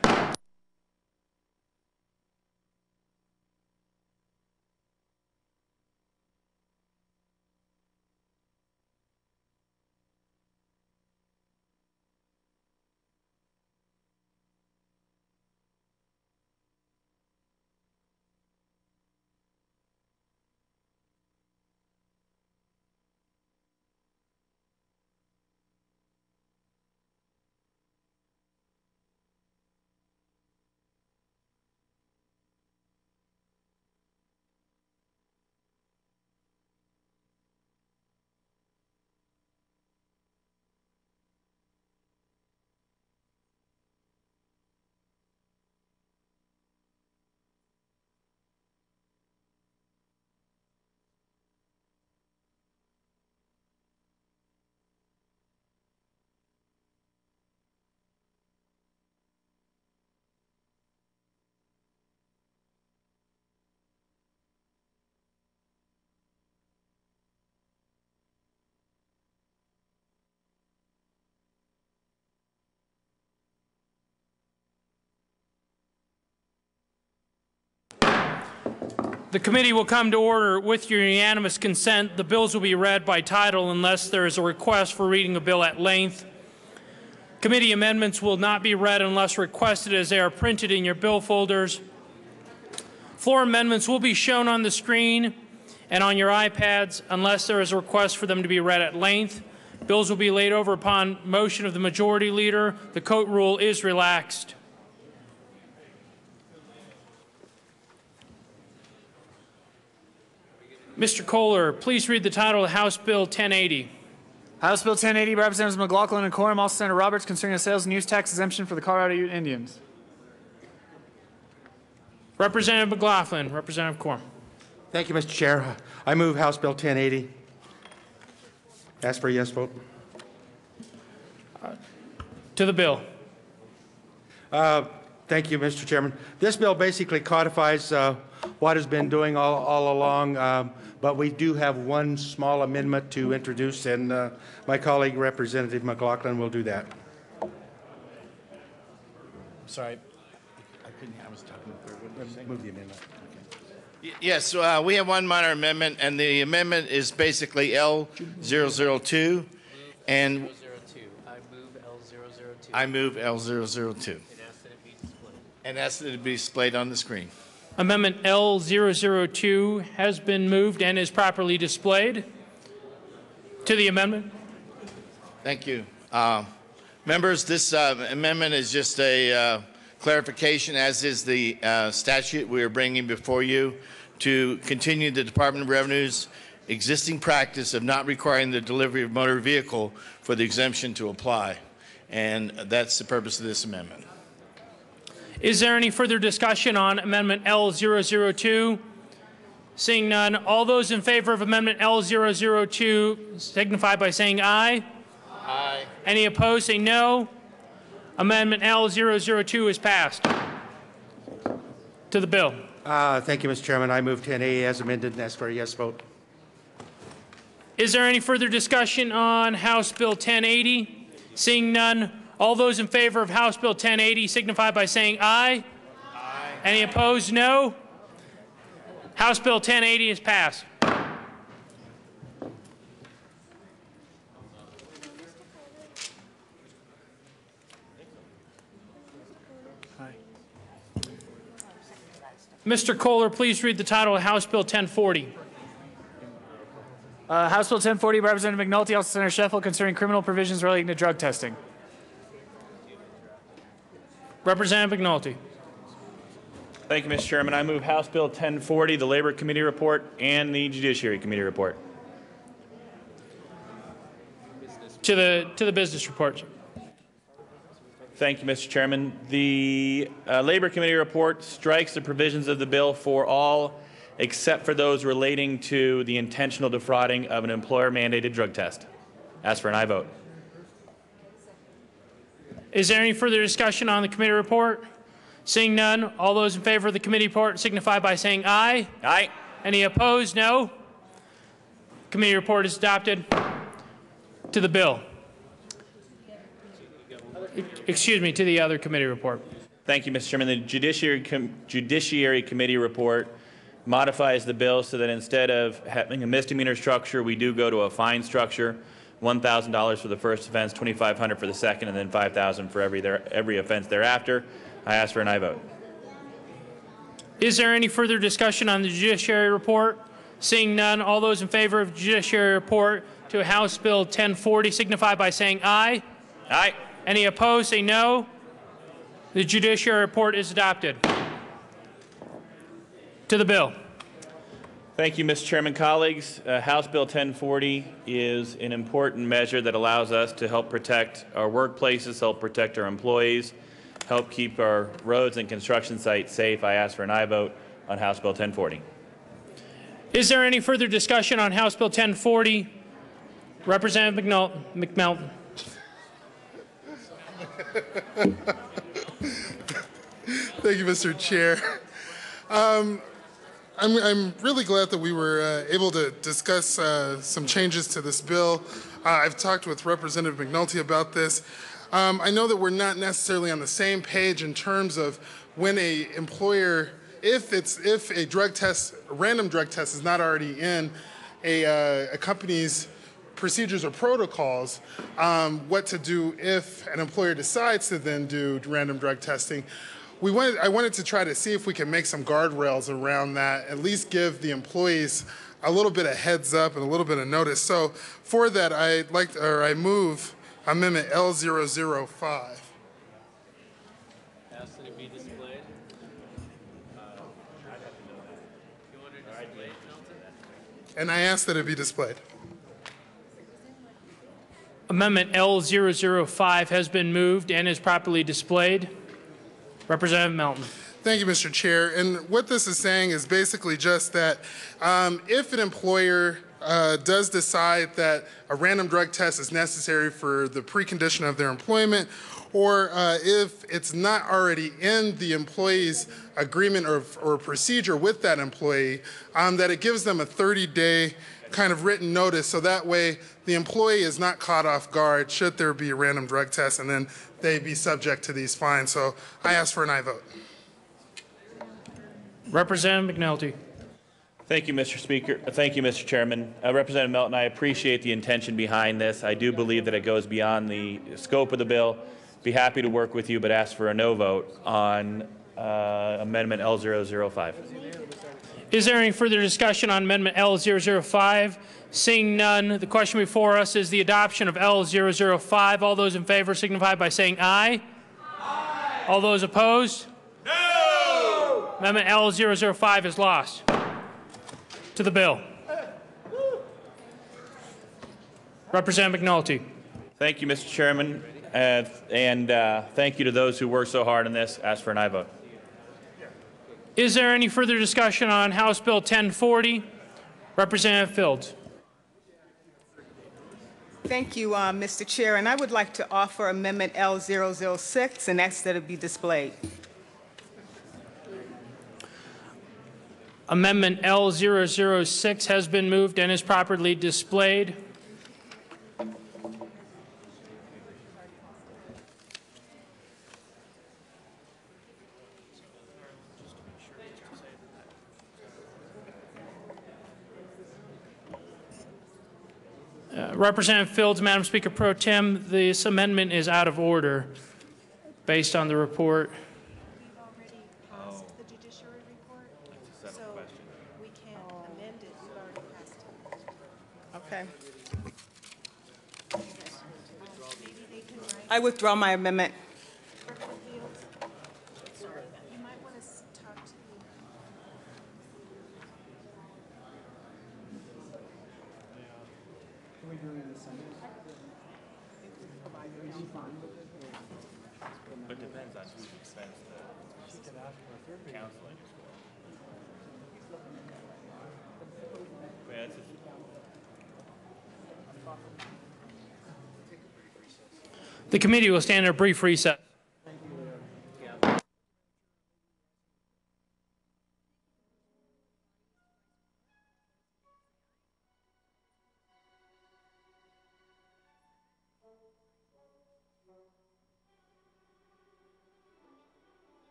The committee will come to order. With your unanimous consent, the bills will be read by title unless there is a request for reading a bill at length. Committee amendments will not be read unless requested as they are printed in your bill folders. Floor amendments will be shown on the screen and on your iPads unless there is a request for them to be read at length. Bills will be laid over upon motion of the majority leader. The coat rule is relaxed. Mr. Kohler, please read the title of House Bill 1080. House Bill 1080 by Representatives McLaughlin and Quorum, also Senator Roberts, concerning a sales and use tax exemption for the Colorado Ute Indians. Representative McLaughlin, Representative Quorum. Thank you, Mr. Chair. I move House Bill 1080. Ask for a yes vote. To the bill. Thank you, Mr. Chairman. This bill basically codifies what has been doing all along, but we do have one small amendment to introduce, and my colleague, Representative McLaughlin, will do that. Sorry, I couldn't. I was talking. Move the amendment. Yes, we have one minor amendment, and the amendment is basically L002, and I move L002. And ask that it be displayed on the screen. Amendment L002 has been moved and is properly displayed. To the amendment. Thank you. Members, this amendment is just a clarification, as is the statute we are bringing before you, to continue the Department of Revenue's existing practice of not requiring the delivery of motor vehicle for the exemption to apply. And that's the purpose of this amendment. Is there any further discussion on Amendment L002? Seeing none, all those in favor of Amendment L002 signify by saying aye. Aye. Any opposed, say no. Amendment L002 is passed. To the bill. Thank you, Mr. Chairman. I move 10A as amended and ask for a yes vote. Is there any further discussion on House Bill 1080? Seeing none, all those in favor of House Bill 1080 signify by saying aye. Aye. Any opposed, no. House Bill 1080 is passed. Mr. Kohler, please read the title of House Bill 1040. House Bill 1040 by Representative McNulty, also Senator Sheffield, concerning criminal provisions relating to drug testing. Representative McNulty. Thank you, Mr. Chairman. I move House Bill 1040, the Labor Committee report, and the Judiciary Committee report. To the business report. Thank you, Mr. Chairman. The Labor Committee report strikes the provisions of the bill for all except for those relating to the intentional defrauding of an employer-mandated drug test. Ask for an aye vote. Is there any further discussion on the committee report? Seeing none, all those in favor of the committee report signify by saying aye. Aye. Any opposed? No. Committee report is adopted. To the bill. Excuse me, to the other committee report. Thank you, Mr. Chairman. The Judiciary Committee report modifies the bill so that instead of having a misdemeanor structure, we do go to a fine structure. $1,000 for the first offense, $2,500 for the second, and then $5,000 for every offense thereafter. I ask for an aye vote. Is there any further discussion on the Judiciary report? Seeing none, all those in favor of the Judiciary report to House Bill 1040 signify by saying aye. Aye. Any opposed, say no. The Judiciary report is adopted. To the bill. Thank you, Mr. Chairman. Colleagues, House Bill 1040 is an important measure that allows us to help protect our workplaces, help protect our employees, help keep our roads and construction sites safe. I ask for an aye vote on House Bill 1040. Is there any further discussion on House Bill 1040? Representative McMelton. Thank you, Mr. Chair. I'm really glad that we were able to discuss some changes to this bill. I've talked with Representative McNulty about this. I know that we're not necessarily on the same page in terms of when a employer, if a drug test, a random drug test is not already in a company's procedures or protocols, what to do if an employer decides to then do random drug testing. I wanted to try to see if we can make some guardrails around that, at least give the employees a little bit of heads up and a little bit of notice. So for that, I move Amendment L005. Ask that it be displayed. and I ask that it be displayed. Amendment L005 has been moved and is properly displayed. Representative Melton. Thank you, Mr. Chair. And what this is saying is basically just that if an employer does decide that a random drug test is necessary for the precondition of their employment, or if it's not already in the employee's agreement or procedure with that employee, that it gives them a 30-day kind of written notice, so that way the employee is not caught off guard should there be a random drug test, and then they be subject to these fines. So I ask for an aye vote. Representative McNulty. Thank you, Mr. Speaker. Thank you, Mr. Chairman. Representative Melton, I appreciate the intention behind this. I do believe that it goes beyond the scope of the bill. Be happy to work with you, but ask for a no vote on Amendment L005. Is there any further discussion on Amendment L005? Seeing none, the question before us is the adoption of L005. All those in favor signify by saying aye. Aye. All those opposed? No! Amendment L005 is lost. To the bill. Representative McNulty. Thank you, Mr. Chairman, and thank you to those who worked so hard on this. Ask for an aye vote. Is there any further discussion on House Bill 1040? Representative Fields. Thank you, Mr. Chair, and I would like to offer Amendment L006 and ask that it be displayed. Amendment L006 has been moved and is properly displayed. Representative Fields, Madam Speaker Pro Tem, this amendment is out of order based on the report. Okay. I withdraw my amendment. It depends on who spends the counseling. The committee will stand in a brief recess.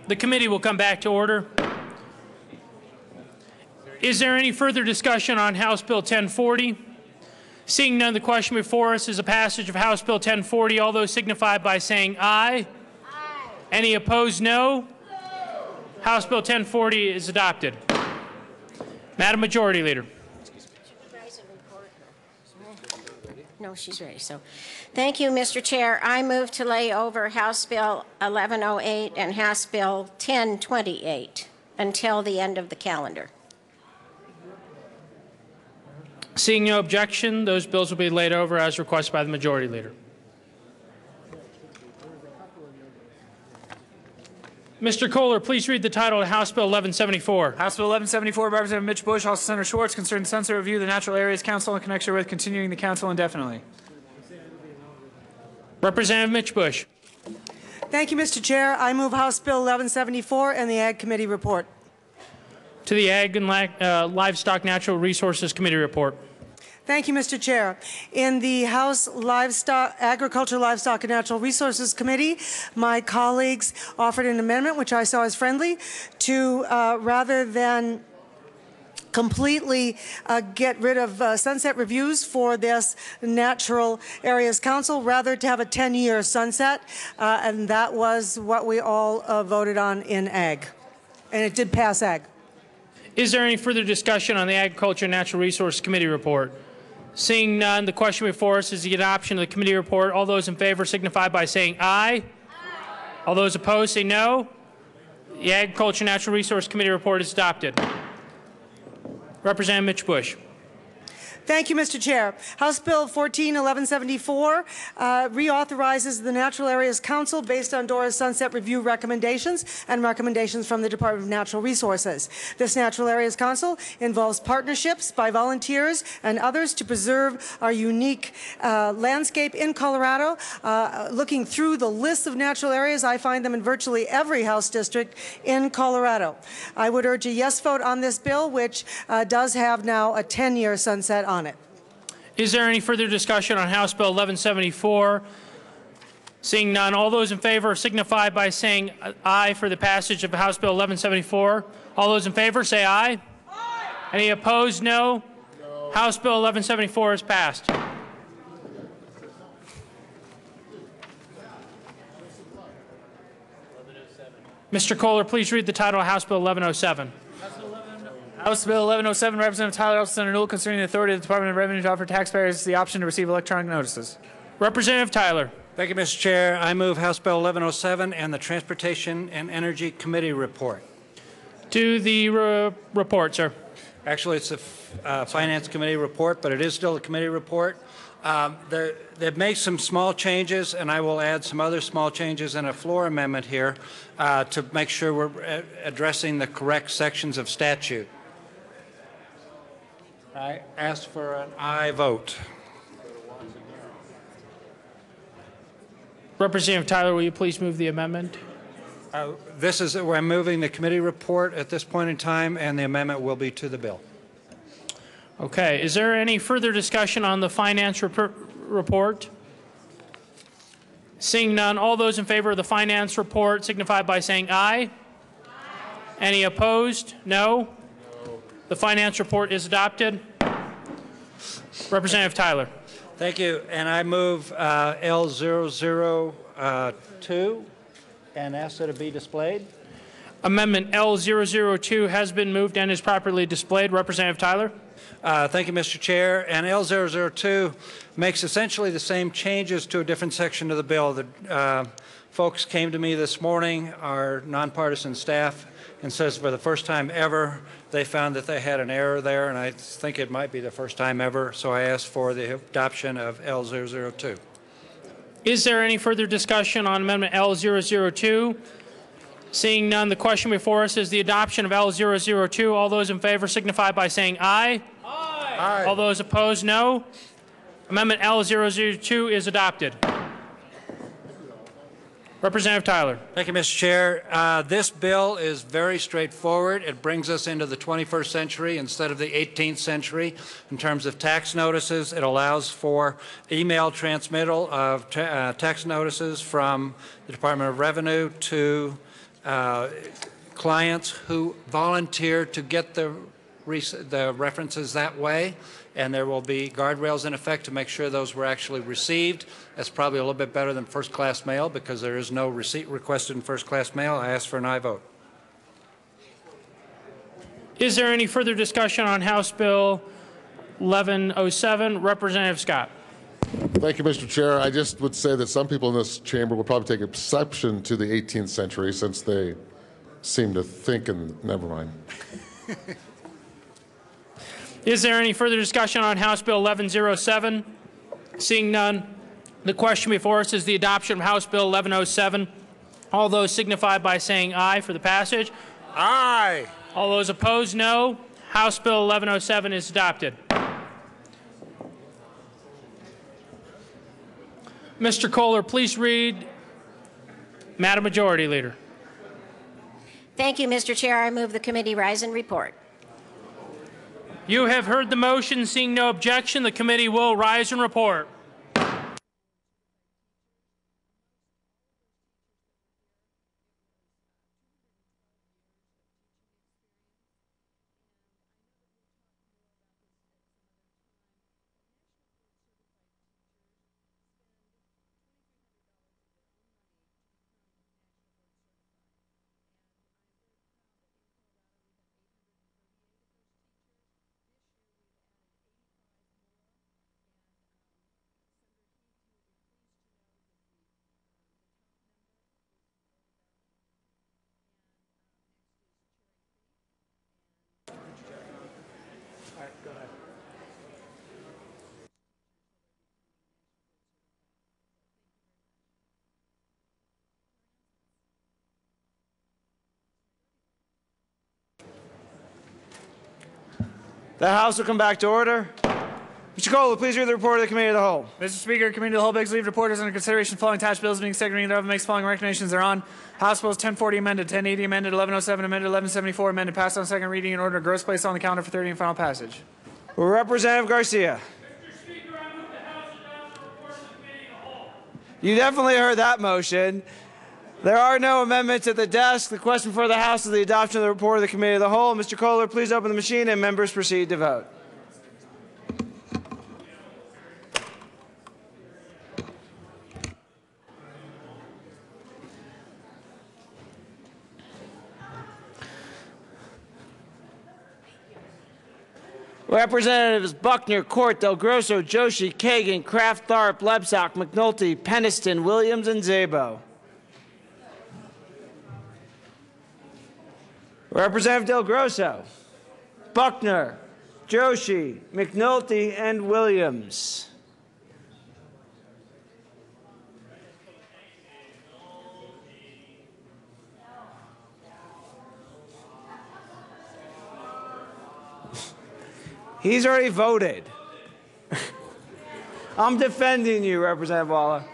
The committee will come back to order. Is there any further discussion on House Bill 1040? Seeing none, the question before us is a passage of House Bill 1040. All those signify by saying aye. Aye. Any opposed, no? No. House Bill 1040 is adopted. Madam Majority Leader. No, she's ready. So, thank you, Mr. Chair. I move to lay over House Bill 1108 and House Bill 1028 until the end of the calendar. Seeing no objection, those bills will be laid over as requested by the Majority Leader. Mr. Kohler, please read the title of House Bill 1174. House Bill 1174, Representative Mitch Bush, also Senator Schwartz, concerning censor review of the Natural Areas Council in connection with continuing the council indefinitely. Representative Mitch Bush. Thank you, Mr. Chair. I move House Bill 1174 and the Ag Committee report. To the Ag and Livestock Natural Resources Committee report. Thank you, Mr. Chair. In the House Agriculture, Livestock, and Natural Resources Committee, my colleagues offered an amendment, which I saw as friendly, to rather than completely get rid of sunset reviews for this Natural Areas Council, rather to have a 10-year sunset, and that was what we all voted on in Ag, and it did pass Ag. Is there any further discussion on the Agriculture and Natural Resources Committee report? Seeing none, the question before us is the adoption of the committee report. All those in favor signify by saying aye. All those opposed say no. The Agriculture and Natural Resources Committee report is adopted. Representative Mitch Bush. Thank you, Mr. Chair. House Bill 141174 reauthorizes the Natural Areas Council based on DORA's sunset review recommendations and recommendations from the Department of Natural Resources. This Natural Areas Council involves partnerships by volunteers and others to preserve our unique landscape in Colorado. Looking through the list of natural areas, I find them in virtually every House district in Colorado. I would urge a yes vote on this bill, which does have now a 10-year sunset on it. Is there any further discussion on House Bill 1174? Seeing none, all those in favor signify by saying aye for the passage of House Bill 1174. All those in favor say aye. Aye. Any opposed, no. House Bill 1174 is passed. Mr. Kohler, please read the title of House Bill 1107. House Bill 1107, Representative Tyler L. Senator Newell, concerning the authority of the Department of Revenue to offer taxpayers the option to receive electronic notices. Representative Tyler. Thank you, Mr. Chair. I move House Bill 1107 and the Transportation and Energy Committee report. To the report, sir. Actually, it's a Finance Committee report, but it is still a committee report. They've made some small changes, and I will add some other small changes in a floor amendment here to make sure we're addressing the correct sections of statute. I ask for an aye vote. Representative Tyler, will you please move the amendment? We're moving the committee report at this point in time, and the amendment will be to the bill. Okay. Is there any further discussion on the finance report? Seeing none, all those in favor of the finance report signify by saying aye. Aye. Any opposed? No. The finance report is adopted. Representative Tyler. Thank you. And I move L002 and ask that it be displayed. Amendment L002 has been moved and is properly displayed. Representative Tyler. Thank you, Mr. Chair. And L002 makes essentially the same changes to a different section of the bill. The folks came to me this morning, our nonpartisan staff, and says for the first time ever they found that they had an error there, and I think it might be the first time ever, so I ask for the adoption of L002. Is there any further discussion on Amendment L002? Seeing none, the question before us is the adoption of L002. All those in favor signify by saying aye. Aye. Aye. All those opposed, no. Amendment L002 is adopted. Representative Tyler. Thank you, Mr. Chair. This bill is very straightforward. It brings us into the 21st century instead of the 18th century in terms of tax notices. It allows for email transmittal of tax notices from the Department of Revenue to clients who volunteer to get the references that way, and there will be guardrails in effect to make sure those were actually received. That's probably a little bit better than first-class mail because there is no receipt requested in first-class mail. I ask for an aye vote. Is there any further discussion on House Bill 1107? Representative Scott. Thank you, Mr. Chair. I just would say that some people in this chamber will probably take exception to the 18th century since they seem to think, and never mind. Is there any further discussion on House Bill 1107? Seeing none, the question before us is the adoption of House Bill 1107. All those signify by saying aye for the passage. Aye. All those opposed, no. House Bill 1107 is adopted. Mr. Kohler, please read Madam Majority Leader. Thank you, Mr. Chair. I move the committee rise and report. You have heard the motion. Seeing no objection, the committee will rise and report. The House will come back to order. Mr. Kohler, please read the report of the Committee of the Whole. Mr. Speaker, Committee of the Whole begs leave reporters under consideration following attached bills being second reading thereof and makes following recommendations thereon. House Bills 1040 amended, 1080 amended, 1107 amended, 1174 amended, passed on second reading in order to gross place on the calendar for third reading and final passage. Representative Garcia. You definitely heard that motion. There are no amendments at the desk. The question for the House is the adoption of the report of the Committee of the Whole. Mr. Kohler, please open the machine and members proceed to vote. Representatives Buckner, Court, Del Grosso, Joshi, Kagan, Kraft, Tharp, Lebsack, McNulty, Peniston, Williams, and Szabo. Representative Del Grosso, Buckner, Joshi, McNulty, and Williams. He's already voted. I'm defending you, Representative Walla.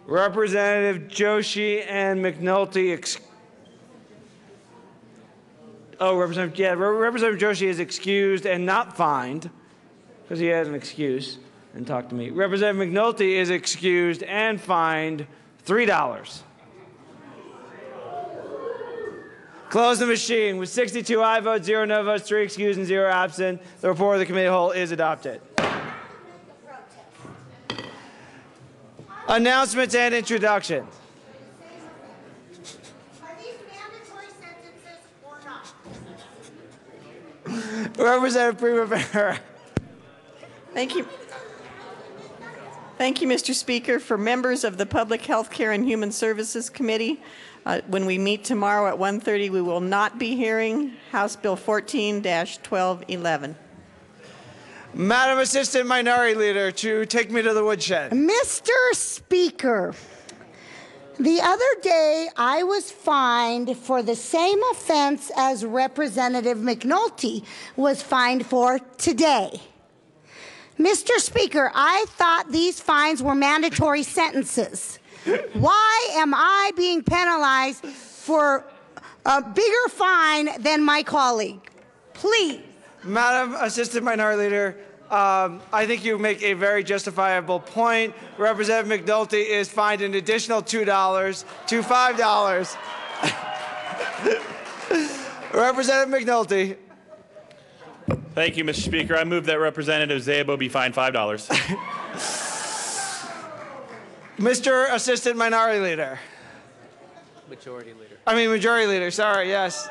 Representative Joshi and McNulty. Representative Joshi is excused and not fined because he had an excuse and talked to me. Representative McNulty is excused and fined $3. Close the machine. With 62 aye votes, 0 no votes, 3 excused, and 0 absent, the report of the Committee of the Whole is adopted. Announcements and introductions. Representative Primavera. Thank you. Thank you, Mr. Speaker. For members of the Public Health Care and Human Services Committee, when we meet tomorrow at 1:30, we will not be hearing House Bill 14-1211. Madam Assistant Minority Leader, to take me to the woodshed. Mr. Speaker, the other day I was fined for the same offense as Representative McNulty was fined for today. Mr. Speaker, I thought these fines were mandatory sentences. Why am I being penalized for a bigger fine than my colleague? Please. Madam Assistant Minority Leader, I think you make a very justifiable point. Representative McNulty is fined an additional $2 to $5. Representative McNulty. Thank you, Mr. Speaker. I move that Representative Szabo be fined $5. Mr. Assistant Minority Leader. Majority Leader. Majority Leader, sorry, yes.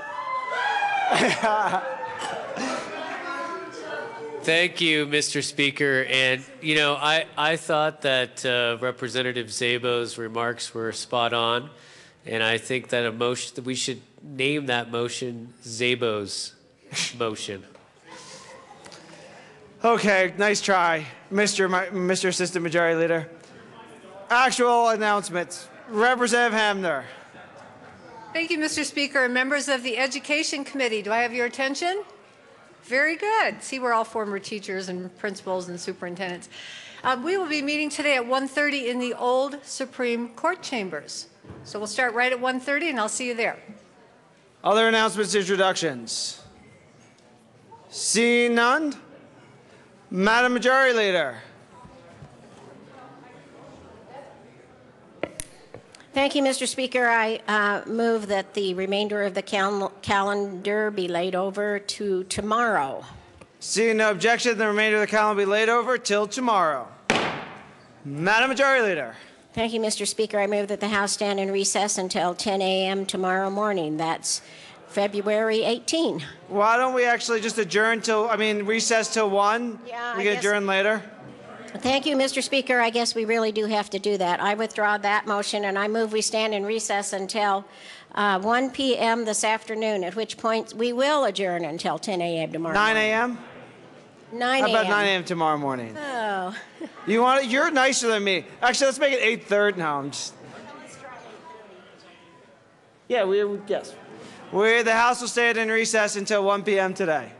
Thank you, Mr. Speaker. And, you know, I thought that Representative Szabo's remarks were spot on. And I think that that we should name that motion Szabo's motion. Okay, nice try, Mr. Assistant Majority Leader. Actual announcements. Representative Hamner. Thank you, Mr. Speaker. Members of the Education Committee, do I have your attention? Very good. See, we're all former teachers and principals and superintendents. We will be meeting today at 1:30 in the old Supreme Court chambers. So we'll start right at 1:30 and I'll see you there. Other announcements, introductions. Seeing none? Madam Majority Leader. Thank you, Mr. Speaker. I move that the remainder of the calendar be laid over to tomorrow. Seeing no objection, the remainder of the calendar will be laid over till tomorrow. Madam Majority Leader. Thank you, Mr. Speaker. I move that the House stand in recess until 10 a.m. tomorrow morning. That's February 18. Why don't we actually just adjourn till, recess till 1? Yeah, We can adjourn later? Thank you, Mr. Speaker. I guess we really do have to do that. I withdraw that motion, and I move we stand in recess until 1 p.m. this afternoon, at which point we will adjourn until 10 a.m. tomorrow 9 morning. a.m.? 9 a.m. How about 9 a.m. tomorrow morning? Oh. You want it? You're nicer than me. Actually, let's make it 8:30. No, I'm just. Yeah, yes. The House will stand in recess until 1 p.m. today.